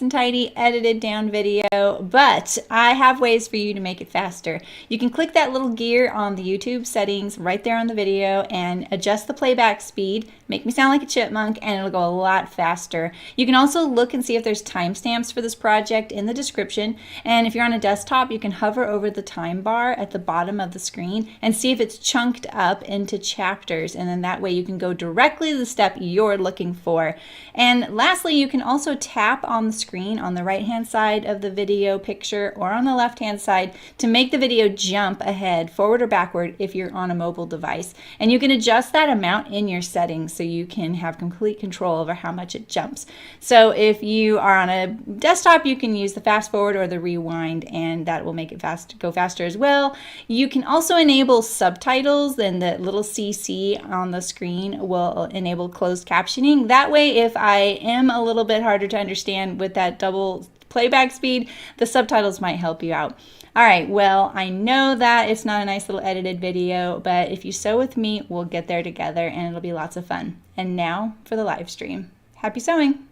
nice and tidy, edited down video, but I have ways for you to make it faster. You can click that little gear on the YouTube settings right there on the video and adjust the playback speed, make me sound like a chipmunk, and it'll go a lot faster. You can also look and see if there's timestamps for this project in the description, and if you're on a desktop, you can hover over the time bar at the bottom of the screen and see if it's chunked up into chapters, and then that way you can go directly to the step you're looking for. And lastly, you can also tap on the screen on the right hand side of the video picture or on the left hand side to make the video jump ahead, forward or backward if you're on a mobile device. And you can adjust that amount in your settings so you can have complete control over how much it jumps. So if you are on a desktop, you can use the fast forward or the rewind, and that will make it go faster as well. You can also enable subtitles, and the little CC on the screen will enable closed captioning. That way, if I am a little bit harder to understand with that double playback speed, the subtitles might help you out. All right, well, I know that it's not a nice little edited video, but if you sew with me, we'll get there together and it'll be lots of fun. And now for the live stream. Happy sewing!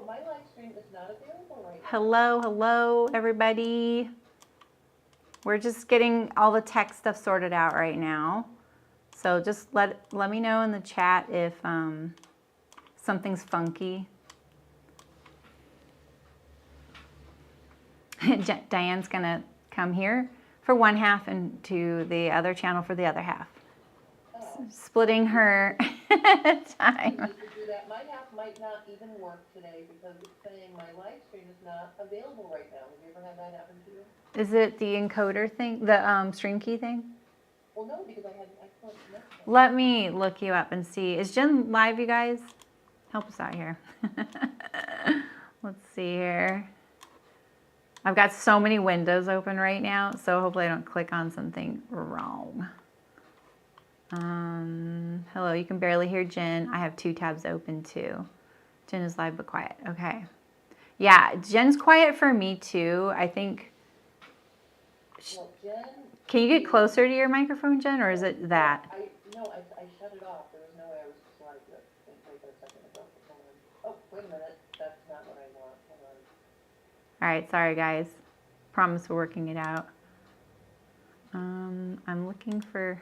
My live stream is not available right now. Hello, everybody. We're just getting all the tech stuff sorted out right now. So just let me know in the chat if something's funky. Diane's gonna come here for one half and to the other channel for the other half. Oh. Splitting her time. That my half might not even work today because it's saying my live stream is not available right now. Have you ever had that happen to you? Is it the encoder thing, the stream key thing? Well, no, because I had an excellent connection. Let me look you up and see. Is Jen live, you guys? Help us out here. Let's see here. I've got so many windows open right now, so hopefully I don't click on something wrong. Hello, you can barely hear Jen. I have 2 tabs open too. Jen is live but quiet. Okay. Yeah, Jen's quiet for me too. I think. Well, Jen, can you get closer to your microphone, Jen, or is it that? I shut it off. There was no way I was just live to wait a second ago. Oh, wait a minute. That's not what I want. Hold on. All right, sorry guys. Promise we're working it out. I'm looking for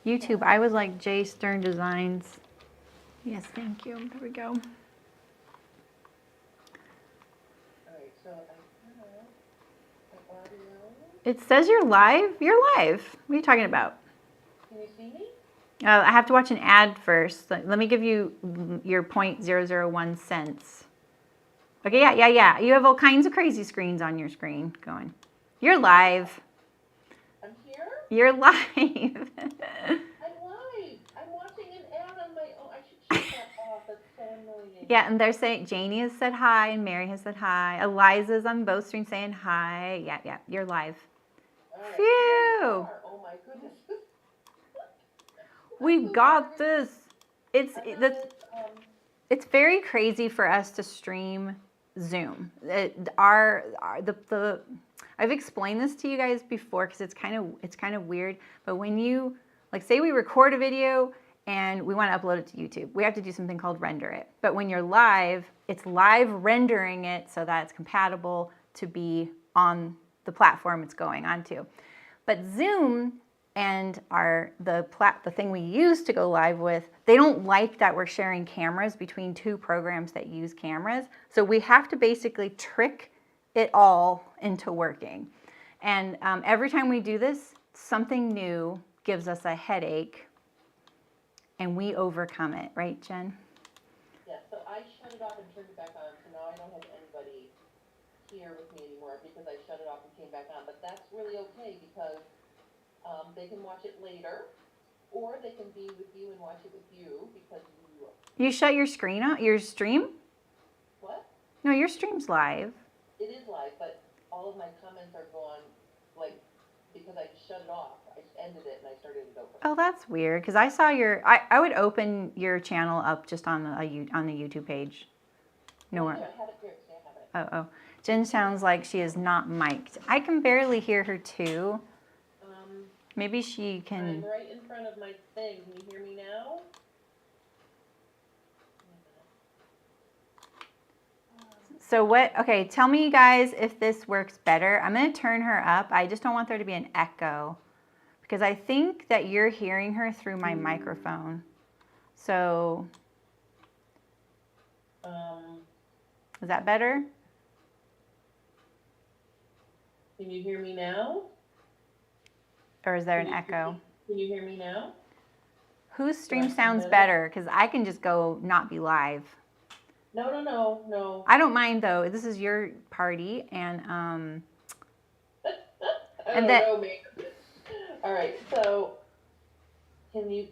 YouTube. I was like J Stern Designs. Yes, thank you. There we go. All right, so I turn on the audio. It says you're live. You're live. What are you talking about? Can you see me? I have to watch an ad first. Let me give you your 0.001 cents. Okay, yeah. You have all kinds of crazy screens on your screen going. You're live. I'm here? You're live. I'm live. I'm watching an ad on my own. I should shut that off. That's so annoying. Yeah, and they're saying, Janie has said hi and Mary has said hi. Eliza's on both streams saying hi. Yeah, you're live. Right. Phew. Oh my goodness. We got this. It's very crazy for us to stream Zoom. I've explained this to you guys before because it's kind of weird. But when you say we record a video and we want to upload it to YouTube, we have to do something called render it. But when you're live, it's live rendering it so that it's compatible to be on the platform it's going onto. But Zoom and the thing we use to go live with, they don't like that we're sharing cameras between 2 programs that use cameras. So we have to basically trick it all into working. And every time we do this, something new gives us a headache and we overcome it. Right, Jen? Yeah, so I shut it off and turned it back on, so now I don't have anybody here with me anymore because I shut it off and came back on. But that's really okay because they can watch it later, or they can be with you and watch it with you because you shut your screen off, your stream? What? No, your stream's live. It is live, but all of my comments are gone, because I shut it off. ended it and I started it over. Oh, that's weird. Because I saw your, I would open your channel up just on the YouTube page. No, I have it here. See, I have it. oh. Jen sounds like she is not mic'd. I can barely hear her too. Maybe she can. I'm right in front of my thing. Can you hear me now? So what, okay, tell me you guys if this works better. I'm going to turn her up. I just don't want there to be an echo because I think that you're hearing her through my microphone. So, is that better? Can you hear me now? Or is there an echo? Can you hear me now? Whose stream sounds better? Because I can just go not be live. No. I don't mind though. This is your party, and know, man. All right, so can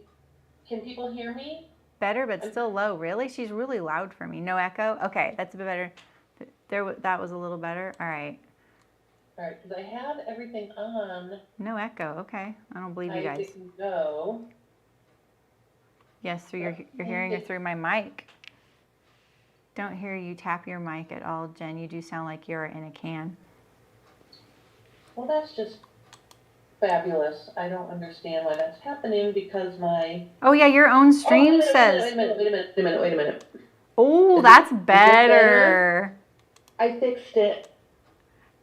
people hear me? Better, but still low. Really? She's really loud for me. No echo. Okay, that's a bit better. That was a little better. All right. All right, because I have everything on. No echo. Okay, I don't believe you guys. I can go. Yes, so you're hearing her through my mic. Don't hear you tap your mic at all, Jen. You do sound like you're in a can. Well, that's just fabulous. I don't understand why that's happening because my... Oh, yeah, your own stream says... Wait a minute. Oh, that's better. I fixed it.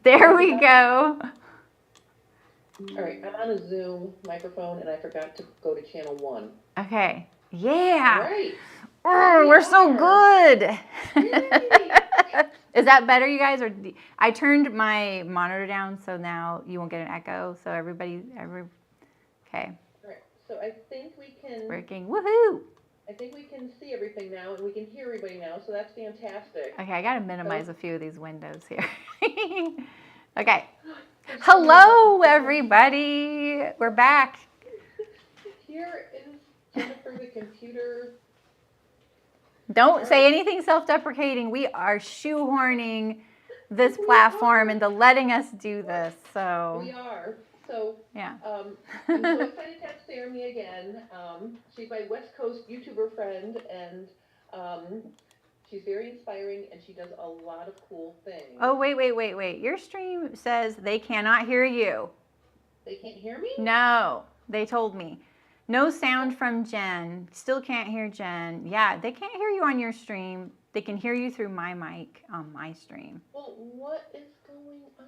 There we go. All right, I'm on a Zoom microphone and I forgot to go to channel 1. Okay. Yeah. All right. Oh, we're so good. Is that better, you guys? Or I turned my monitor down, so now you won't get an echo. So okay. All right. So I think we can. Working. Woohoo! I think we can see everything now, and we can hear everybody now. So that's fantastic. Okay, I gotta minimize a few of these windows here. Okay. Hello, everybody. We're back. Here is Jennifer, the computer. Don't say anything self-deprecating. We are shoehorning this platform into letting us do this. So we are. So yeah. I'm so excited to have Saremy again. She's my West Coast YouTuber friend, and she's very inspiring, and she does a lot of cool things. Oh, wait. Your stream says they cannot hear you. They can't hear me? No, they told me. No sound from Jen. Still can't hear Jen. Yeah, they can't hear you on your stream. They can hear you through my mic on my stream. Well, what is going on?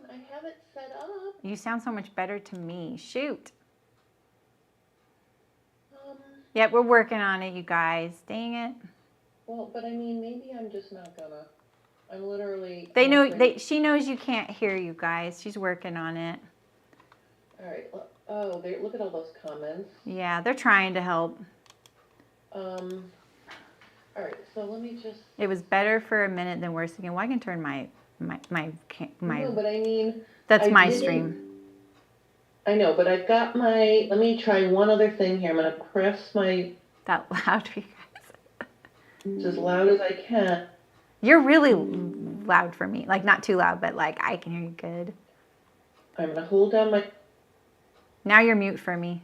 I have it set up. You sound so much better to me. Shoot. Yeah, we're working on it, you guys. Dang it. Well, but I mean, maybe I'm just not gonna. I'm literally. They know. She knows you can't hear you guys. She's working on it. All right. Oh, look at all those comments. Yeah, they're trying to help. All right. So let me just. It was better for a minute than worse again. Well, I can turn my. No, but I mean. That's my stream. I know, but I've got my. Let me try one other thing here. I'm gonna press my. That loud for you guys. It's as loud as I can. You're really loud for me. Like, not too loud, but like I can hear you good. I'm gonna hold down my. Now you're mute for me.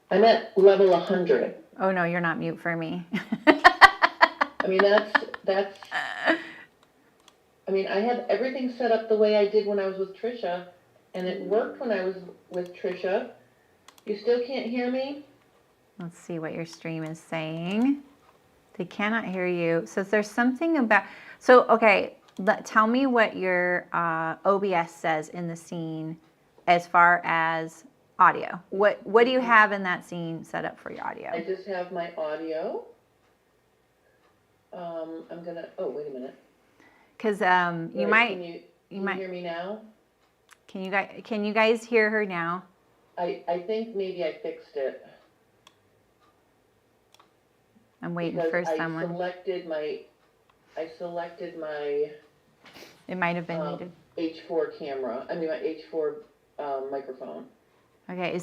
I'm at level 100. Oh no, you're not mute for me. I mean, that's. I mean, I have everything set up the way I did when I was with Trisha, and it worked when I was with Trisha. You still can't hear me? Let's see what your stream is saying. They cannot hear you. So there's something about. So okay, tell me what your OBS says in the scene, as far as audio. What do you have in that scene set up for your audio? I just have my audio. I'm gonna. Oh, wait a minute. Because you might. Can you hear me now? Can you guys hear her now? I think maybe I fixed it. I'm waiting for someone. I selected my. It might have been needed. H4 camera. I mean my H4 microphone. Okay,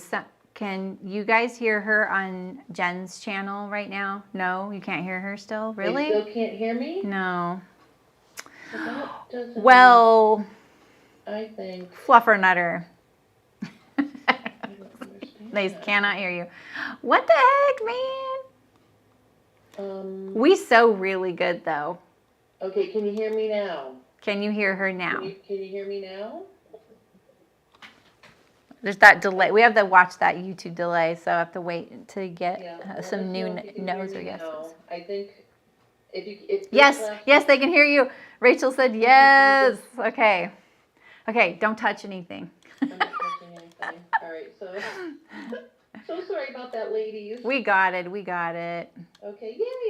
can you guys hear her on Jen's channel right now? No, you can't hear her still? Really? You still can't hear me? No. Well, well, I think. Fluffernutter. They cannot hear you. What the heck, man? We sew really good, though. Okay, can you hear me now? Can you hear her now? Can you hear me now? There's that delay. We have to watch that YouTube delay, so I have to wait to get some new no's or yeses. I think if yes, they can hear you. Rachel said yes. Okay. Okay, don't touch anything. I'm not touching anything. All right, so sorry about that, ladies. We got it. Okay, yes.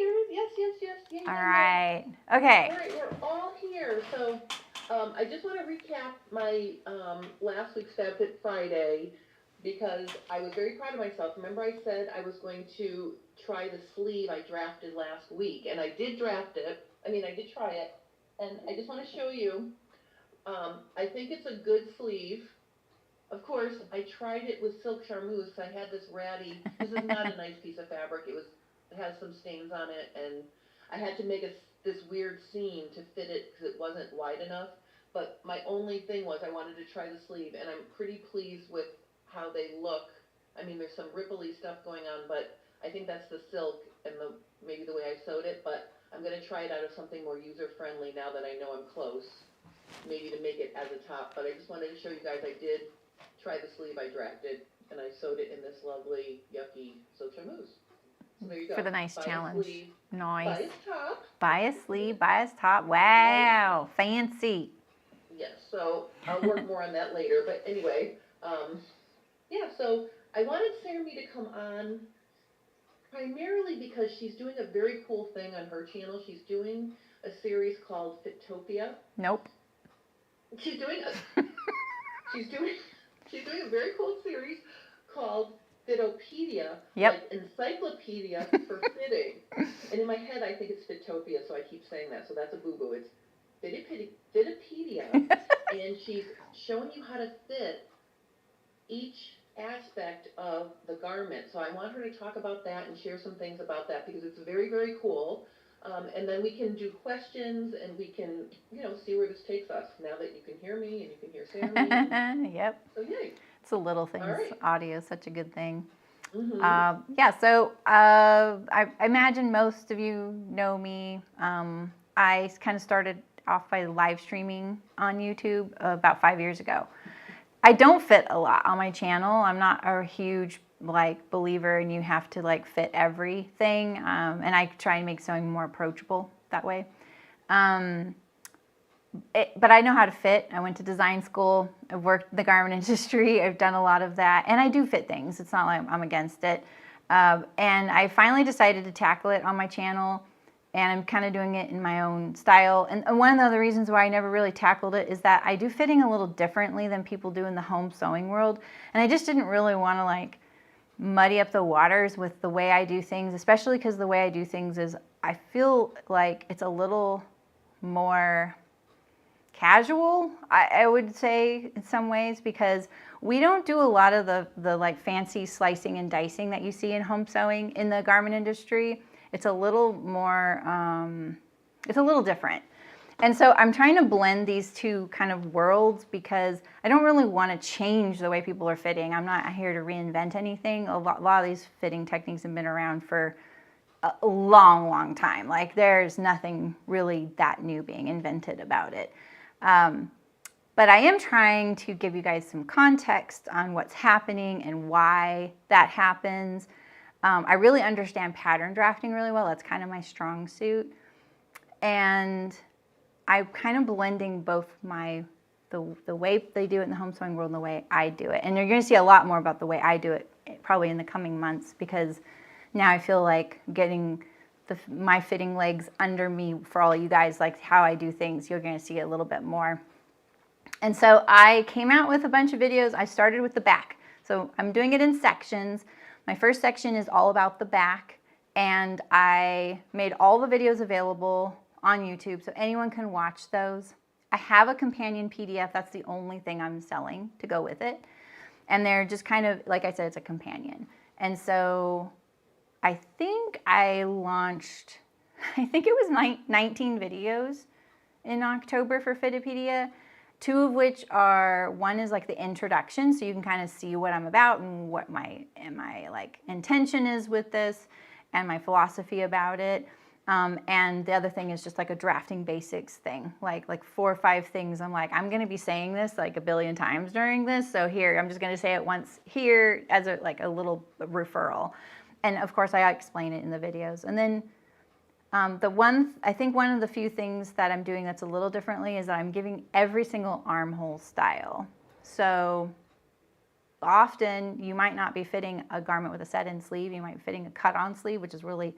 All right. Okay. All right, we're all here. So I just want to recap my last week's FabFit Friday because I was very proud of myself. Remember I said I was going to try the sleeve I drafted last week, and I did draft it. I did try it, and I just want to show you. I think it's a good sleeve. Of course, I tried it with silk charmeuse. I had this ratty. This is not a nice piece of fabric. It has some stains on it, and I had to make this weird seam to fit it because it wasn't wide enough. But my only thing was I wanted to try the sleeve, and I'm pretty pleased with how they look. There's some ripply stuff going on, but I think that's the silk and maybe the way I sewed it. But I'm going to try it out of something more user-friendly now that I know I'm close, maybe to make it as a top. But I just wanted to show you guys I did try the sleeve I drafted, and I sewed it in this lovely, yucky silk charmeuse. So there you go. For the nice challenge. Nice. Buy a top. Buy a sleeve, buy a top. Wow, fancy. Yes, so I'll work more on that later. But anyway, so I wanted Saremy to come on primarily because she's doing a very cool thing on her channel. She's doing a series called Fitopedia. Nope. She's doing a very cool series called Fitopedia, like encyclopedia for fitting. And in my head, I think it's Fitopia, so I keep saying that. So that's a boo-boo. It's Fitopedia, and she's showing you how to fit each aspect of the garment. So I want her to talk about that and share some things about that because it's very, very cool. And then we can do questions and we can, see where this takes us now that you can hear me and you can hear Saremy. Yep. So yay. It's the little things. Right. Audio is such a good thing. Mm-hmm. So I imagine most of you know me. I kind of started off by live streaming on YouTube about 5 years ago. I don't fit a lot on my channel. I'm not a huge believer and you have to fit everything. And I try and make sewing more approachable that way. But I know how to fit. I went to design school. I've worked in the garment industry. I've done a lot of that. And I do fit things. It's not like I'm against it. And I finally decided to tackle it on my channel. And I'm kind of doing it in my own style. And one of the other reasons why I never really tackled it is that I do fitting a little differently than people do in the home sewing world. And I just didn't really want to muddy up the waters with the way I do things, especially because the way I do things is I feel like it's a little more casual, I would say in some ways, because we don't do a lot of the fancy slicing and dicing that you see in home sewing in the garment industry. It's a little more, it's a little different. And so I'm trying to blend these two kind of worlds because I don't really want to change the way people are fitting. I'm not here to reinvent anything. A lot of these fitting techniques have been around for a long, long time. There's nothing really that new being invented about it. But I am trying to give you guys some context on what's happening and why that happens. I really understand pattern drafting really well. That's kind of my strong suit. And I'm kind of blending both the way they do it in the home sewing world and the way I do it. And you're going to see a lot more about the way I do it probably in the coming months because now I feel like getting my fitting legs under me for all you guys, how I do things, you're going to see a little bit more. And so I came out with a bunch of videos. I started with the back. So I'm doing it in sections. My first section is all about the back, and I made all the videos available on YouTube so anyone can watch those. I have a companion PDF. That's the only thing I'm selling to go with it. And they're just kind of, like I said, it's a companion. And so I think I launched, I think it was 19 videos in October for Fitopedia. two of which are, one is like the introduction, so you can kind of see what I'm about and what my like intention is with this and my philosophy about it. And the other thing is just like a drafting basics thing, like 4 or 5 things. I'm like, I'm going to be saying this like a billion times during this. So here, I'm just going to say it once here as a, like a little referral. And of course I explain it in the videos. And then I think one of the few things that I'm doing that's a little differently is that I'm giving every single armhole style. So often you might not be fitting a garment with a set-in sleeve. You might be fitting a cut-on sleeve, which is really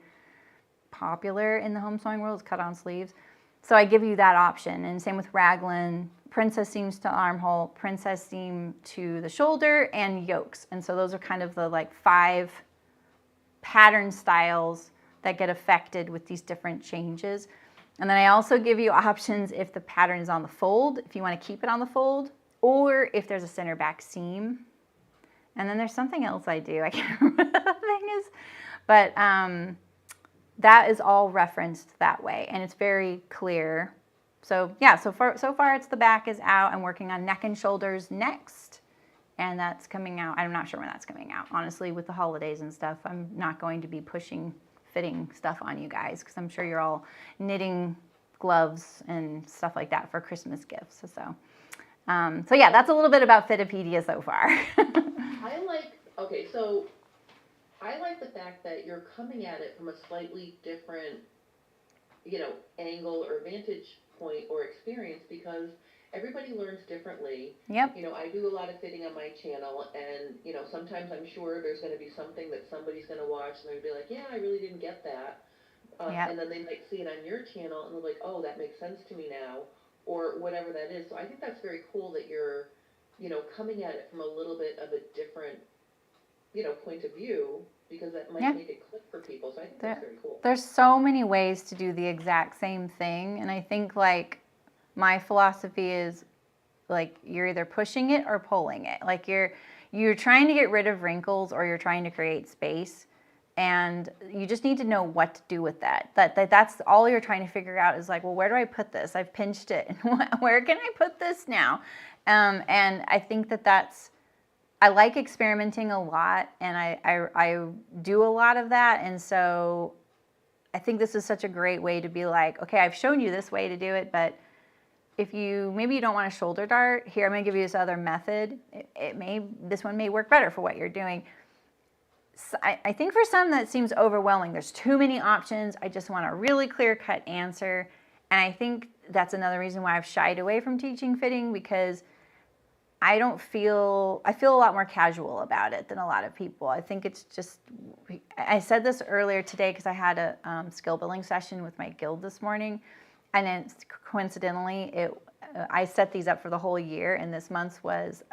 popular in the home sewing world, is cut-on sleeves. So I give you that option. And same with raglan, princess seams to armhole, princess seam to the shoulder, and yokes. And so those are kind of the like 5 pattern styles that get affected with these different changes. And then I also give you options if the pattern is on the fold, if you want to keep it on the fold, or if there's a center back seam. And then there's something else I do. I can't remember what the thing is. But that is all referenced that way, and it's very clear. So yeah, so far it's the back is out. I'm working on neck and shoulders next, and that's coming out. I'm not sure when that's coming out. Honestly, with the holidays and stuff, I'm not going to be pushing fitting stuff on you guys because I'm sure you're all knitting gloves and stuff like that for Christmas gifts. So yeah, that's a little bit about Fitopedia so far. I like the fact that you're coming at it from a slightly different, angle or vantage point or experience, because everybody learns differently. Yep. I do a lot of fitting on my channel, and, sometimes I'm sure there's going to be something that somebody's going to watch and they'll be like, yeah, I really didn't get that. Yep. And then they might see it on your channel and they're like, oh, that makes sense to me now, or whatever that is. So I think that's very cool that you're, coming at it from a little bit of a different, point of view, because that might make it click for people. So I think that's very cool. There's so many ways to do the exact same thing. And I think like my philosophy is like you're either pushing it or pulling it. Like you're trying to get rid of wrinkles or you're trying to create space. And you just need to know what to do with that. That's all you're trying to figure out is like, well, where do I put this? I've pinched it. Where can I put this now? And I think I like experimenting a lot, and I do a lot of that. And so I think this is such a great way to be like, okay, I've shown you this way to do it, but if maybe you don't want a shoulder dart, here I'm going to give you this other method. This one may work better for what you're doing. So I think for some that seems overwhelming. There's too many options. I just want a really clear-cut answer. And I think that's another reason why I've shied away from teaching fitting, because I feel a lot more casual about it than a lot of people. I think it's just, I said this earlier today because I had a skill building session with my guild this morning, and then coincidentally, I set these up for the whole year, and this month's was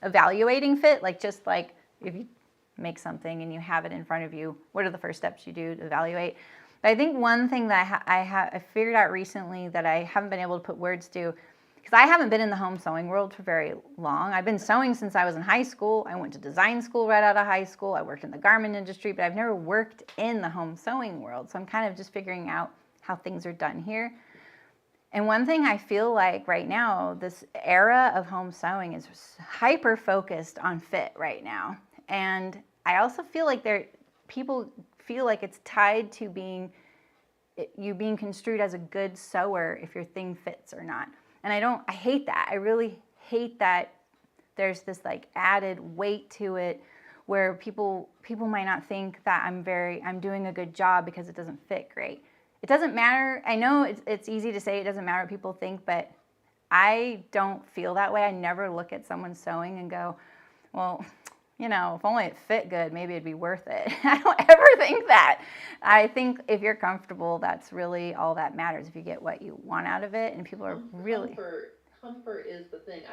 evaluating fit, just like if you make something and you have it in front of you, what are the first steps you do to evaluate? But I think one thing that I figured out recently that I haven't been able to put words to, because I haven't been in the home sewing world for very long. I've been sewing since I was in high school. I went to design school right out of high school. I worked in the garment industry, but I've never worked in the home sewing world. So I'm kind of just figuring out how things are done here. And one thing I feel like right now, this era of home sewing is hyper focused on fit right now. And I also feel like people feel like it's tied to you being construed as a good sewer if your thing fits or not. And I hate that. I really hate that there's this like added weight to it where people might not think that I'm doing a good job because it doesn't fit great. It doesn't matter. I know it's easy to say it doesn't matter what people think, but I don't feel that way. I never look at someone sewing and go, well, if only it fit good, maybe it'd be worth it. I don't ever think that. I think if you're comfortable, that's really all that matters. If you get what you want out of it, and people are really... Comfort is the thing.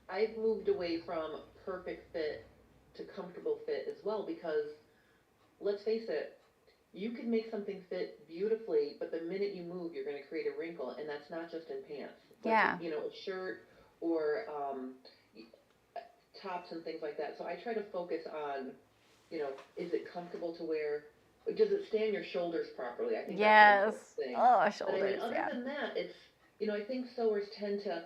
I've moved away from perfect fit to comfortable fit as well, because let's face it, you can make something fit beautifully, but the minute you move, you're going to create a wrinkle, and that's not just in pants. Yeah. A shirt or tops and things like that. So I try to focus on, is it comfortable to wear? Does it stand your shoulders properly? I think yes. That's the thing. Oh, shoulders. But other than that, it's, I think sewers tend to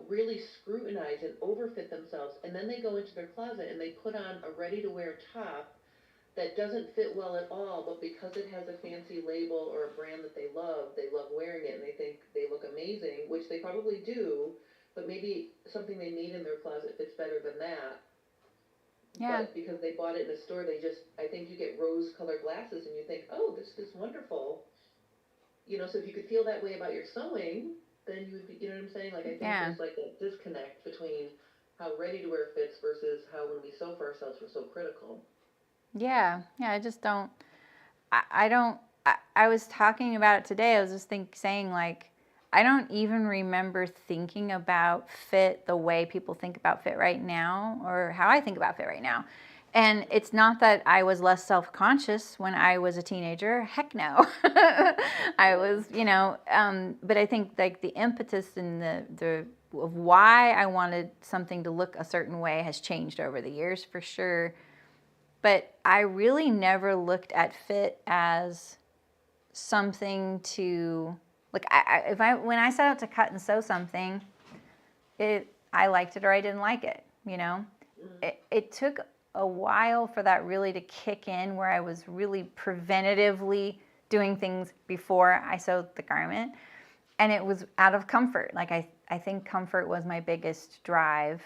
really scrutinize and overfit themselves, and then they go into their closet and they put on a ready-to-wear top that doesn't fit well at all, but because it has a fancy label or a brand that they love wearing it and they think they look amazing, which they probably do, but maybe something they need in their closet fits better than that. Yeah. But because they bought it in a store, I think you get rose-colored glasses and you think, oh, this is wonderful. So if you could feel that way about your sewing, then you would be, you know what I'm saying? Like, I think Yeah. there's like a disconnect between how ready-to-wear fits versus how when we sew for ourselves, we're so critical. Yeah. Yeah. I just don't, I don't, I was talking about it today. I was just saying like, I don't even remember thinking about fit the way people think about fit right now, or how I think about fit right now. And it's not that I was less self-conscious when I was a teenager. Heck no. I was, but I think like the impetus and the of why I wanted something to look a certain way has changed over the years for sure. But I really never looked at fit as something to, like, when I set out to cut and sew something, I liked it or I didn't like it, It took a while for that really to kick in, where I was really preventatively doing things before I sewed the garment. And it was out of comfort. Like, I think comfort was my biggest drive,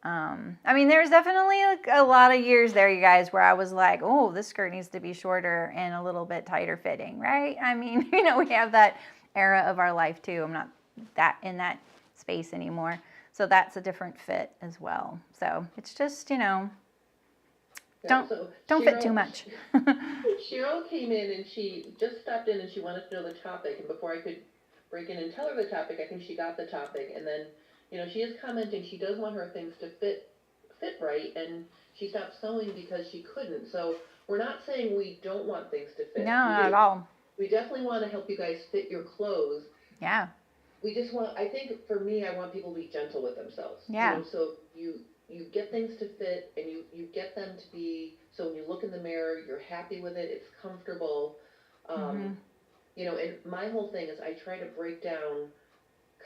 I mean, there's definitely a lot of years there, you guys, where I was like, oh, this skirt needs to be shorter and a little bit tighter fitting, right? I mean, we have that era of our life too. I'm not in that space anymore. So that's a different fit as well. So it's just, don't fit too much. Cheryl came in and she just stopped in and she wanted to know the topic. And before I could break in and tell her the topic, I think she got the topic. And then, she is commenting she does want her things to fit right. And she stopped sewing because she couldn't. So we're not saying we don't want things to fit. No, not at all. We definitely want to help you guys fit your clothes. Yeah. We just I think for me, I want people to be gentle with themselves. Yeah. So you get things to fit and you get them to be, so when you look in the mirror, you're happy with it, it's comfortable. And my whole thing is I try to break down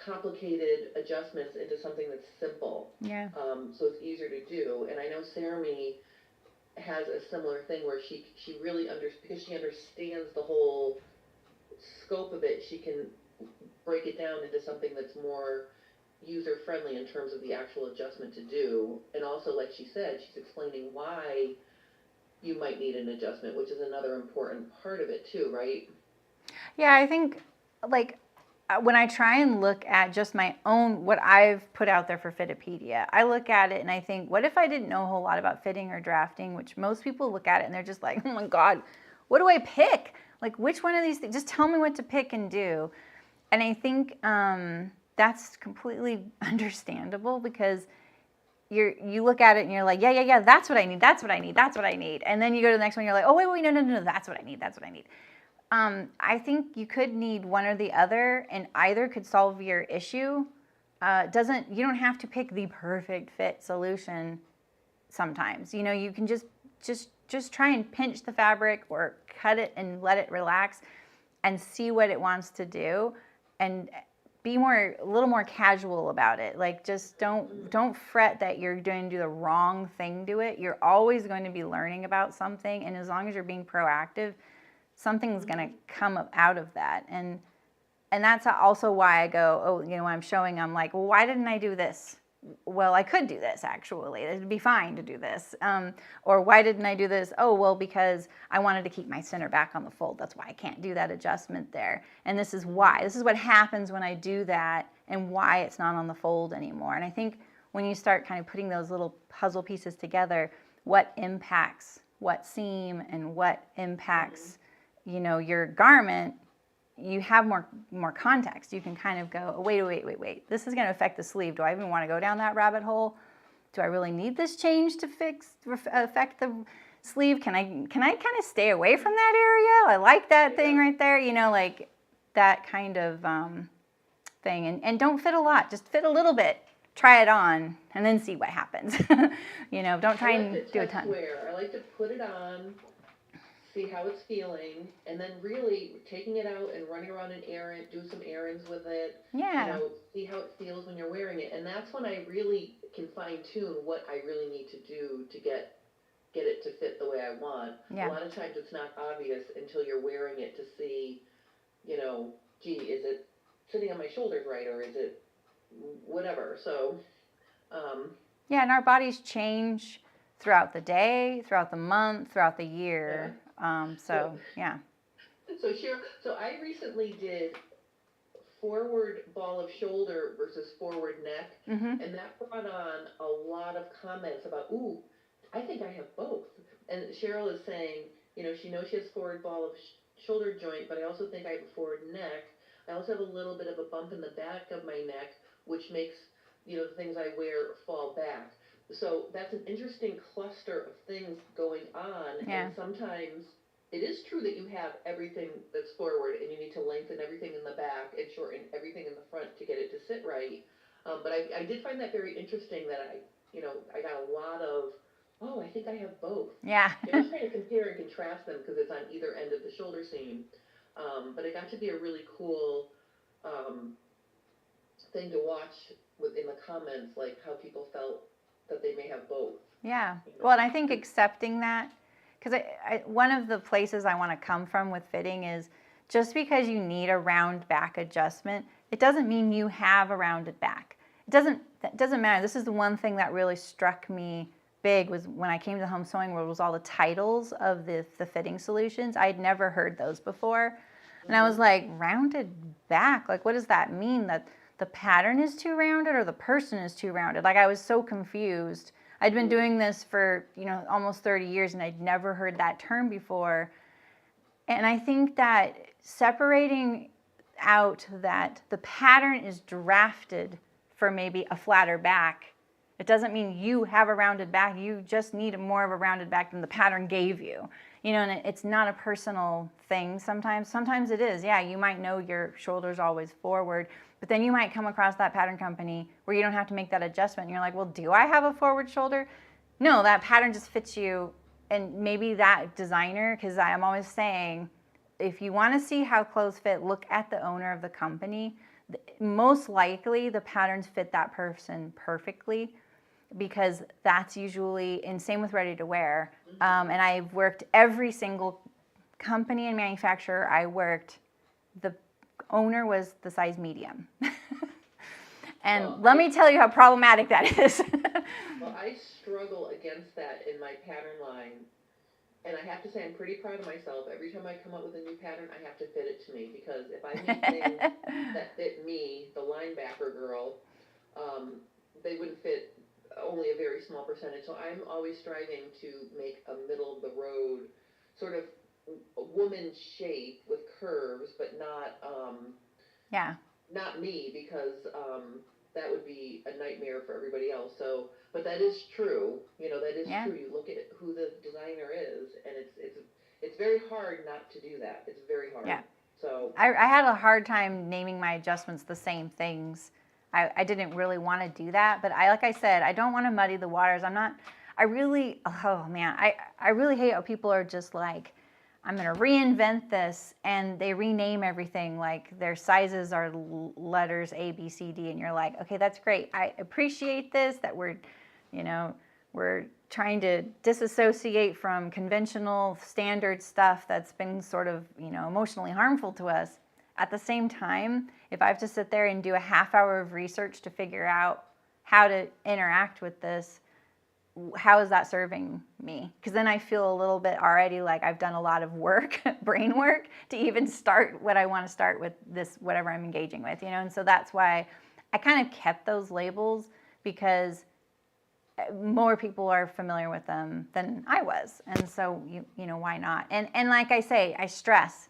complicated adjustments into something that's simple. Yeah. So it's easier to do. And I know Saremy has a similar thing where she really because she understands the whole scope of it, she can break it down into something that's more user-friendly in terms of the actual adjustment to do. And also, like she said, she's explaining why you might need an adjustment, which is another important part of it too, right? Yeah, I think, like, when I try and look at just my own, what I've put out there for Fitopedia, I look at it and I think, what if I didn't know a whole lot about fitting or drafting, which most people look at it and they're just like, oh my God, what do I pick? Like, which one of these things? Just tell me what to pick and do. And I think that's completely understandable, because you look at it and you're like, yeah, that's what I need, that's what I need, that's what I need. And then you go to the next one, you're like, oh, wait, no, that's what I need, that's what I need. I think you could need one or the other, and either could solve your issue. You don't have to pick the perfect fit solution sometimes. You can just try and pinch the fabric or cut it and let it relax and see what it wants to do, and be a little more casual about it. Like, just don't fret that you're going to do the wrong thing to it. You're always going to be learning about something, and as long as you're being proactive, something's going to come out of that. And that's also why I go, when I'm showing, I'm like, well, why didn't I do this? Well, I could do this, actually. It'd be fine to do this. Or why didn't I do this? Oh, well, because I wanted to keep my center back on the fold. That's why I can't do that adjustment there. And this is why. This is what happens when I do that, and why it's not on the fold anymore. And I think when you start kind of putting those little puzzle pieces together, what impacts what seam and what impacts your garment, you have more context. You can kind of go, oh, wait. This is going to affect the sleeve. Do I even want to go down that rabbit hole? Do I really need this change to affect the sleeve? Can I kind of stay away from that area? I like that thing right there. Like that kind of thing. And don't fit a lot. Just fit a little bit. Try it on and then see what happens. Don't try and do a ton. I like to put it on, see how it's feeling, and then really taking it out and running around an errand, do some errands with it, Yeah. see how it feels when you're wearing it. And that's when I really can fine tune what I really need to do to get it to fit the way I want. A Yeah. lot of times it's not obvious until you're wearing it to see, gee, is it sitting on my shoulders right, or is it whatever? So, yeah, and our bodies change throughout the day, throughout the month, throughout the year. Yeah. So Cheryl, so I recently did forward ball of shoulder versus forward neck, Mm-hmm. and that brought on a lot of comments about, ooh, I think I have both. And Cheryl is saying, she knows she has forward ball of shoulder joint, but I also think I have a forward neck. I also have a little bit of a bump in the back of my neck, which makes, the things I wear fall back. So that's an interesting cluster of things going on. Yeah. And sometimes it is true that you have everything that's forward and you need to lengthen everything in the back and shorten everything in the front to get it to sit right. But I did find that very interesting that I got a lot of, oh, I think I have both. Yeah. I was trying to compare and contrast them because it's on either end of the shoulder seam. But it got to be a really cool thing to watch in the comments, like how people felt that they may have both. Yeah. Well, and I think accepting that, because one of the places I want to come from with fitting is just because you need a round back adjustment, it doesn't mean you have a rounded back. It doesn't matter. This is the one thing that really struck me big was when I came to the home sewing world was all the titles of the fitting solutions. I had never heard those before. And I was like, rounded back? Like, what does that mean? That the pattern is too rounded or the person is too rounded? Like, I was so confused. I'd been doing this for, almost 30 years and I'd never heard that term before. And I think that separating out that the pattern is drafted for maybe a flatter back, it doesn't mean you have a rounded back. You just need more of a rounded back than the pattern gave you. And it's not a personal thing sometimes. Sometimes it is. Yeah, you might know your shoulder's always forward, but then you might come across that pattern company where you don't have to make that adjustment. And you're like, well, do I have a forward shoulder? No, that pattern just fits you. And maybe that designer, because I'm always saying, if you want to see how clothes fit, look at the owner of the company. Most likely the patterns fit that person perfectly, because that's usually, and same with ready to wear. And I've worked every single company and manufacturer I worked, the owner was the size medium. And let me tell you how problematic that is. Well, I struggle against that in my pattern line. And I have to say, I'm pretty proud of myself. Every time I come up with a new pattern, I have to fit it to me, because if I made things that fit me, the linebacker girl, they wouldn't fit only a very small percentage. So I'm always striving to make a middle of the road sort of a woman shape with curves, but not not me, because that would be a nightmare for everybody else. So, but that is true. That is true. You look at who the designer is, and it's very hard not to do that. It's very hard. Yeah. So I had a hard time naming my adjustments the same things. I didn't really want to do that, but like I said, I don't want to muddy the waters. I really hate how people are just like, I'm going to reinvent this, and they rename everything, like their sizes are letters A, B, C, D, and you're like, okay, that's great. I appreciate this, that we're trying to disassociate from conventional standard stuff that's been sort of, emotionally harmful to us. At the same time, if I have to sit there and do a half hour of research to figure out how to interact with this, how is that serving me? Because then I feel a little bit already like I've done a lot of work, brain work, to even start what I want to start with this, whatever I'm engaging with, and so that's why I kind of kept those labels, because more people are familiar with them than I was, and so why not? And like I say, I stress,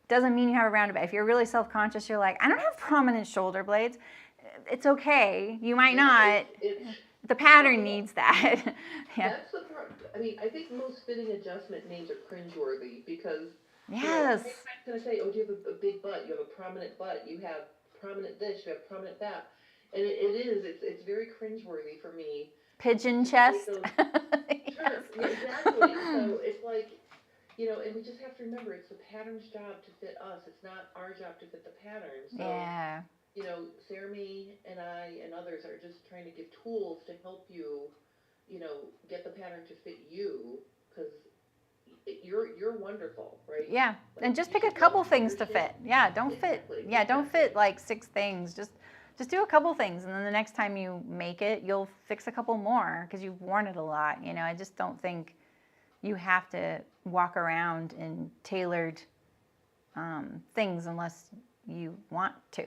doesn't mean you have a rounded back. If you're really self-conscious, you're like, I don't have prominent shoulder blades. It's okay. You might not. The pattern needs that. Yeah. That's the part. I think most fitting adjustment names are cringeworthy, because yes, I'm going to say, oh, do you have a big butt? You have a prominent butt. You have prominent this. You have prominent that. And it's very cringeworthy for me. Pigeon chest. Sure, exactly. So it's like, and we just have to remember it's the pattern's job to fit us. It's not our job to fit the pattern. So, Yeah. Saremy and I and others are just trying to give tools to help you, get the pattern to fit you, because you're wonderful, right? Yeah. Like, And just you pick a should love couple things your to shape. fit. Yeah, don't fit Exactly. like 6 things. Just do a couple things, and then the next time you make it, you'll fix a couple more because you've worn it a lot. I just don't think you have to walk around in tailored things unless you want to.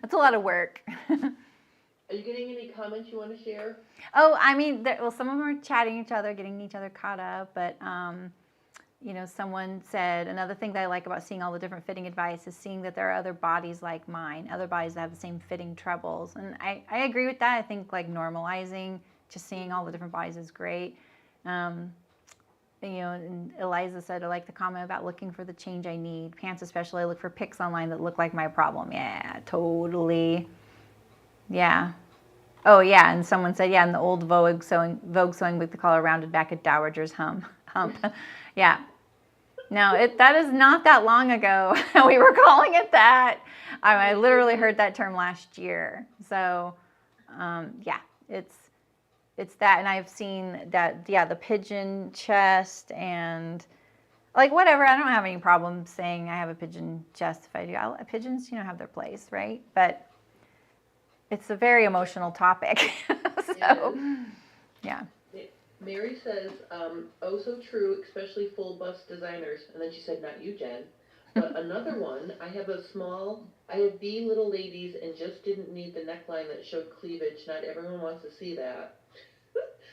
That's a lot of work. Are you getting any comments you want to share? Oh, I mean, some of them are chatting each other, getting each other caught up, but someone said another thing that I like about seeing all the different fitting advice is seeing that there are other bodies like mine, other bodies that have the same fitting troubles. And I agree with that. I think like normalizing, just seeing all the different bodies is great. And Eliza said, I like the comment about looking for the change I need. Pants especially, I look for pics online that look like my problem. Yeah, totally. Yeah. Oh, yeah. And someone said, yeah, in the old Vogue sewing with the collar rounded back at Dowager's hump. Yeah. No, that is not that long ago. We were calling it that. I literally heard that term last year. So, yeah, it's that. And I've seen that, yeah, the pigeon chest and like whatever. I don't have any problem saying I have a pigeon chest if I do. Pigeons, have their place, right? But it's a very emotional topic. So, yeah. Mary says, oh, so true, especially full bust designers. And then she said, not you, Jen. But another one, I have B little ladies and just didn't need the neckline that showed cleavage. Not everyone wants to see that.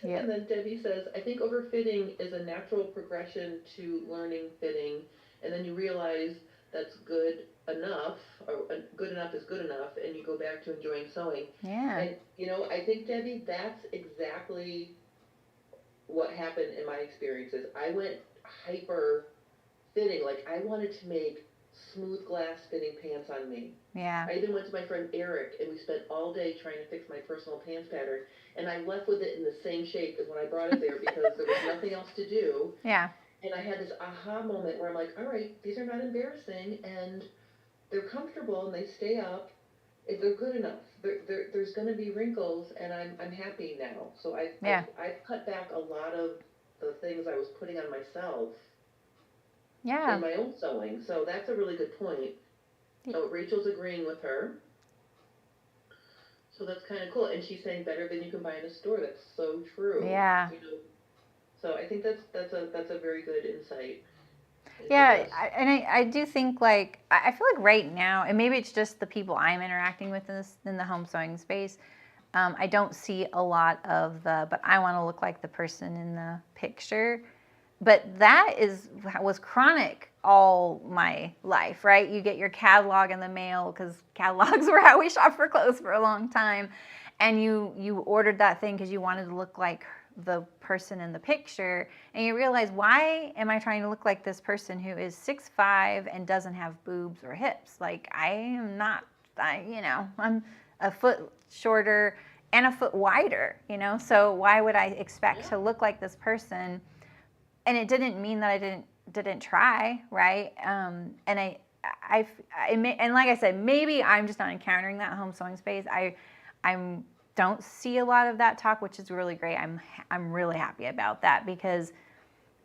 Yep. And then Debbie says, I think overfitting is a natural progression to learning fitting. And then you realize that's good enough, or good enough is good enough, and you go back to enjoying sewing. Yeah. And, I think, Debbie, that's exactly what happened in my experiences. I went hyper fitting. Like, I wanted to make smooth glass fitting pants on me. Yeah. I even went to my friend Eric, and we spent all day trying to fix my personal pants pattern, and I left with it in the same shape as when I brought it there because there was nothing else to do. Yeah. And I had this aha moment where I'm like, all right, these are not embarrassing, and they're comfortable, and they stay up. They're good enough. There's going to be wrinkles, and I'm happy now. So I've cut back a lot of the things I was putting on myself in my own sewing. So that's a really good point. So Rachel's agreeing with her. So that's kind of cool. And she's saying better than you can buy in a store. That's so true. Yeah. So I think that's a very good insight. Yeah, I do think like I feel like right now, and maybe it's just the people I'm interacting with in the home sewing space. I don't see a lot of but I want to look like the person in the picture. But that was chronic all my life, right? You get your catalog in the mail because catalogs were how we shopped for clothes for a long time, and you ordered that thing because you wanted to look like the person in the picture, and you realize, why am I trying to look like this person who is 6'5" and doesn't have boobs or hips? Like, I am not, I'm a foot shorter and a foot wider, so why would I expect to look like this person? And it didn't mean that I didn't try, right? And and like I said, maybe I'm just not encountering that home sewing space. I don't see a lot of that talk, which is really great. I'm really happy about that, because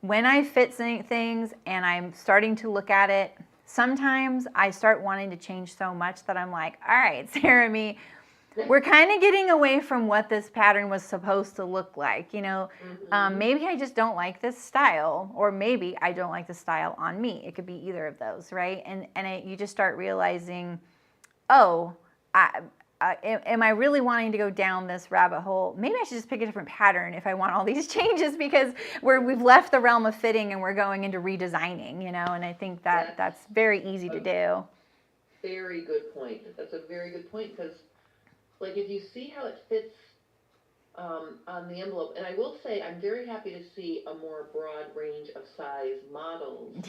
when I fit things and I'm starting to look at it, sometimes I start wanting to change so much that I'm like, all right, Saremy, we're kind of getting away from what this pattern was supposed to look like. Maybe I just don't like this style, or maybe I don't like the style on me. It could be either of those, right? And you just start realizing, oh, am I really wanting to go down this rabbit hole? Maybe I should just pick a different pattern if I want all these changes, because we've left the realm of fitting and we're going into redesigning, and I think that's very easy to do. Very good point. That's a very good point, because like, if you see how it fits on the envelope, and I will say I'm very happy to see a more broad range of size models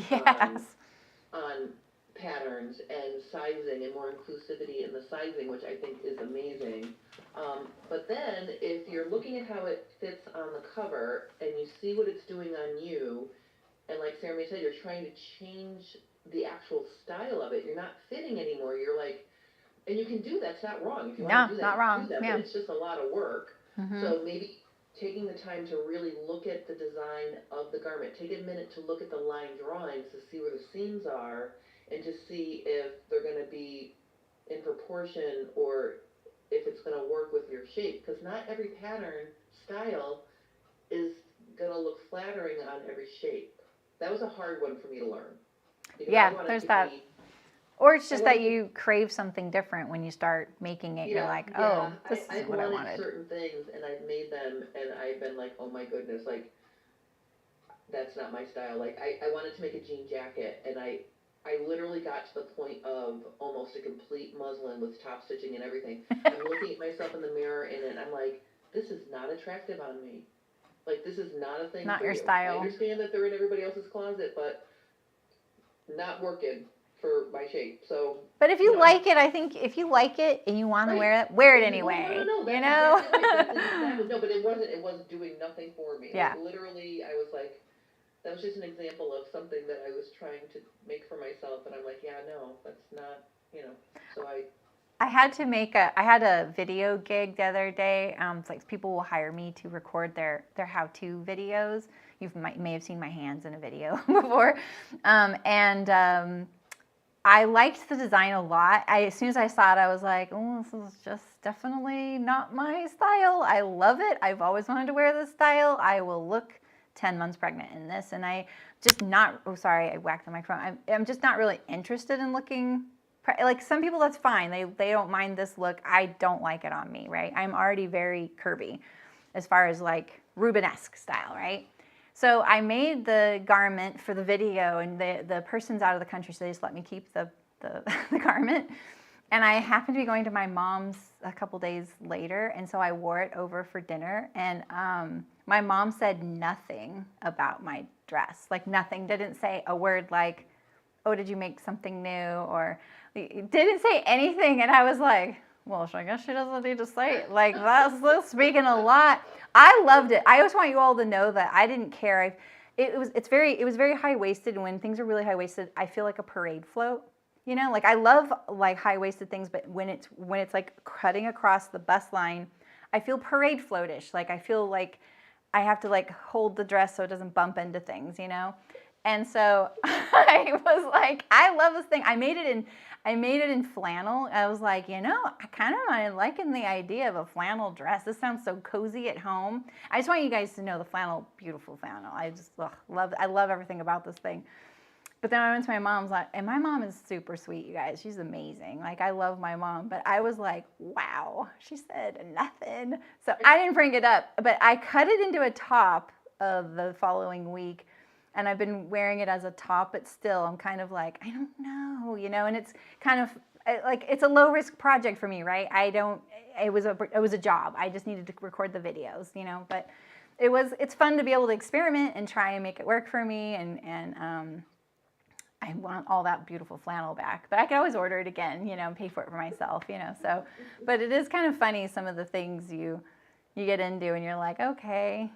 on patterns and sizing, and more inclusivity in the sizing, which I think is amazing. But then if you're looking at how it fits on the cover and you see what it's doing on you, And like Saremy said, you're trying to change the actual style of it. You're not fitting anymore. You're like, and you can do that. It's not wrong. If you want No, to do that, not you can wrong. do that. Yeah. But it's just a lot of work. Mm-hmm. So maybe taking the time to really look at the design of the garment, take a minute to look at the line drawings to see where the seams are and to see if they're going to be in proportion or if it's going to work with your shape. Because not every pattern style is going to look flattering on every shape. That was a hard one for me to learn. Because Yeah, there's that. Or it's just that you crave something different when you start making it. You're like, oh, this is what I wanted. Certain things and I've made them and I've been like, oh my goodness, like that's not my style. Like I wanted to make a jean jacket and I literally got to the point of almost a complete muslin with top stitching and everything. I'm looking at myself in the mirror and I'm like, this is not attractive on me. Like this is not a thing not for your you. style. I understand that they're in everybody else's closet, but not working for my shape. So but if you like it, I think if you like it and you want to wear it anyway. No, you know? Exactly right. Exactly, no, but it wasn't doing nothing for me. Yeah. Like, literally, I was like, that was just an example of something that I was trying to make for myself, and I'm like, yeah, no, that's not, so I had a video gig the other day. It's like people will hire me to record their how-to videos. You may have seen my hands in a video before. I liked the design a lot. As soon as I saw it, I was like, oh, this is just definitely not my style. I love it. I've always wanted to wear this style. I will look 10 months pregnant in this. And I just not, oh, sorry, I whacked the microphone. I'm just not really interested in looking, like some people, that's fine. They don't mind this look. I don't like it on me, right? I'm already very curvy as far as like Rubenesque style, right? So I made the garment for the video, and the person's out of the country, so they just let me keep the garment. And I happened to be going to my mom's a couple days later, and so I wore it over for dinner. And my mom said nothing about my dress, like nothing. Didn't say a word like, "Oh, did you make something new?" or didn't say anything. And I was like, well, I guess she doesn't need to say it. Like, that's speaking a lot. I loved it. I just want you all to know that I didn't care. It was very high-waisted, and when things are really high-waisted, I feel like a parade float. You know, like I love like high-waisted things, but when it's like cutting across the bust line, I feel parade floatish. Like I feel like I have to like hold the dress so it doesn't bump into things, you know? And so I was like, I love this thing. I made it in flannel. I was like, I kind of am liking the idea of a flannel dress. This sounds so cozy at home. I just want you guys to know the flannel, beautiful flannel. I just I love everything about this thing. But then I went to my mom's, and my mom is super sweet, you guys. She's amazing. Like, I love my mom. But I was like, wow. She said nothing. So I didn't bring it up. But I cut it into a top of the following week. And I've been wearing it as a top, but still I'm kind of like, I don't know, and it's kind of like, it's a low risk project for me, right? It was a job. I just needed to record the videos, but it's fun to be able to experiment and try and make it work for me. And I want all that beautiful flannel back, but I can always order it again, and pay for it for myself, so, but it is kind of funny, some of the things you get into and you're like, okay,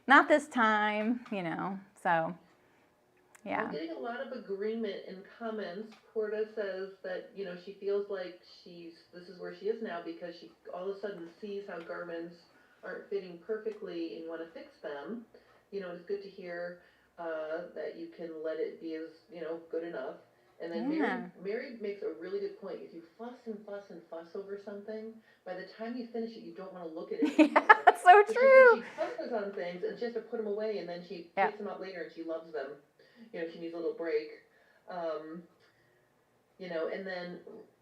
not this time, so, yeah. I'm getting a lot of agreement in comments. Porta says that, she feels like this is where she is now because she all of a sudden sees how garments aren't fitting perfectly and you want to fix them. It's good to hear that you can let it be as, good enough. And then Mary makes a really good point. If you fuss and fuss and fuss over something, by the time you finish it, you don't want to look at it anymore. Yeah, that's so true. She fusses on things and she has to put them away, and then she takes them out later and she loves them. She needs a little break. And then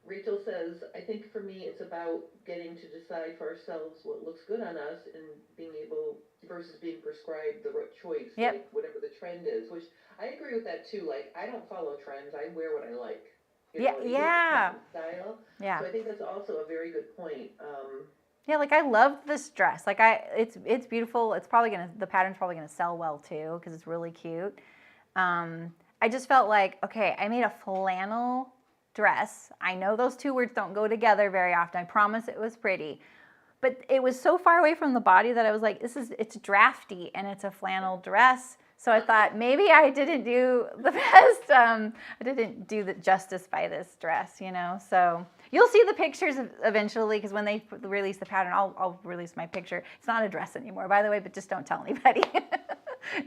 Rachel says, I think for me it's about getting to decide for ourselves what looks good on us and being able versus being prescribed the right choice, like whatever the trend is, which I agree with that too. Like, I don't follow trends. I wear what I like. Style. Yeah. So I think that's also a very good point. Yeah, like I love this dress. Like it's beautiful. The pattern's probably gonna sell well too because it's really cute. I just felt like, okay, I made a flannel dress. I know those two words don't go together very often. I promise it was pretty. But it was so far away from the body that I was like, it's drafty and it's a flannel dress. So I thought maybe I didn't do the best. I didn't do the justice by this dress, you know. So you'll see the pictures eventually, because when they release the pattern, I'll release my picture. It's not a dress anymore, by the way, but just don't tell anybody.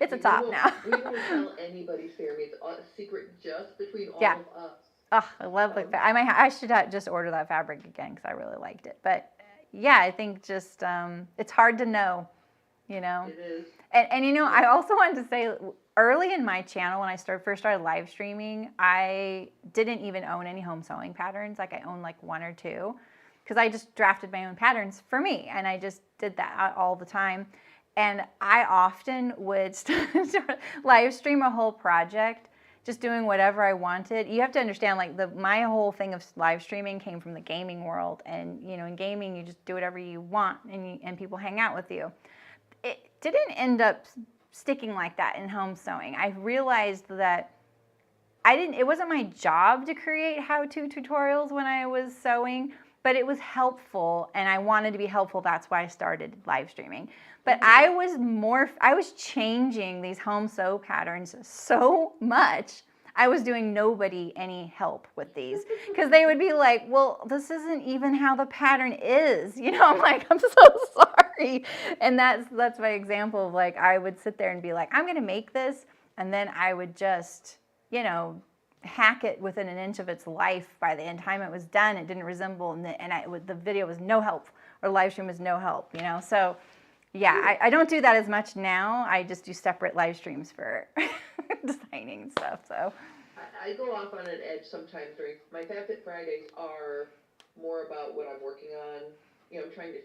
It's a top now. We won't tell anybody, Saremy. It's a secret just between all Yeah. of us. Oh, I love the I should just order that fabric again because I really liked it. But yeah, I think just it's hard to know, you know. It is. And you know, I also wanted to say, early in my channel, when I first started live streaming, I didn't even own any home sewing patterns. Like I owned like one or two, because I just drafted my own patterns for me, and I just did that all the time. And I often would live stream a whole project, just doing whatever I wanted. You have to understand, like my whole thing of live streaming came from the gaming world, and you know, in gaming, you just do whatever you want, and people hang out with you. It didn't end up sticking like that in home sewing. I realized that it wasn't my job to create how-to tutorials when I was sewing, but it was helpful, and I wanted to be helpful. That's why I started live streaming. But I was changing these home sew patterns so much. I was doing nobody any help with these, because they would be like, well, this isn't even how the pattern is. You know, I'm like, I'm so sorry. And that's my example of, like, I would sit there and be like, I'm going to make this. And then I would just, you know, hack it within an inch of its life. By the time it was done, it didn't resemble, the video was no help, or live stream was no help, you know. So yeah, I don't do that as much now. I just do separate live streams for designing and stuff. So I go off on an edge sometimes. During my FabFit Fridays are more about what I'm working on, you know, trying to,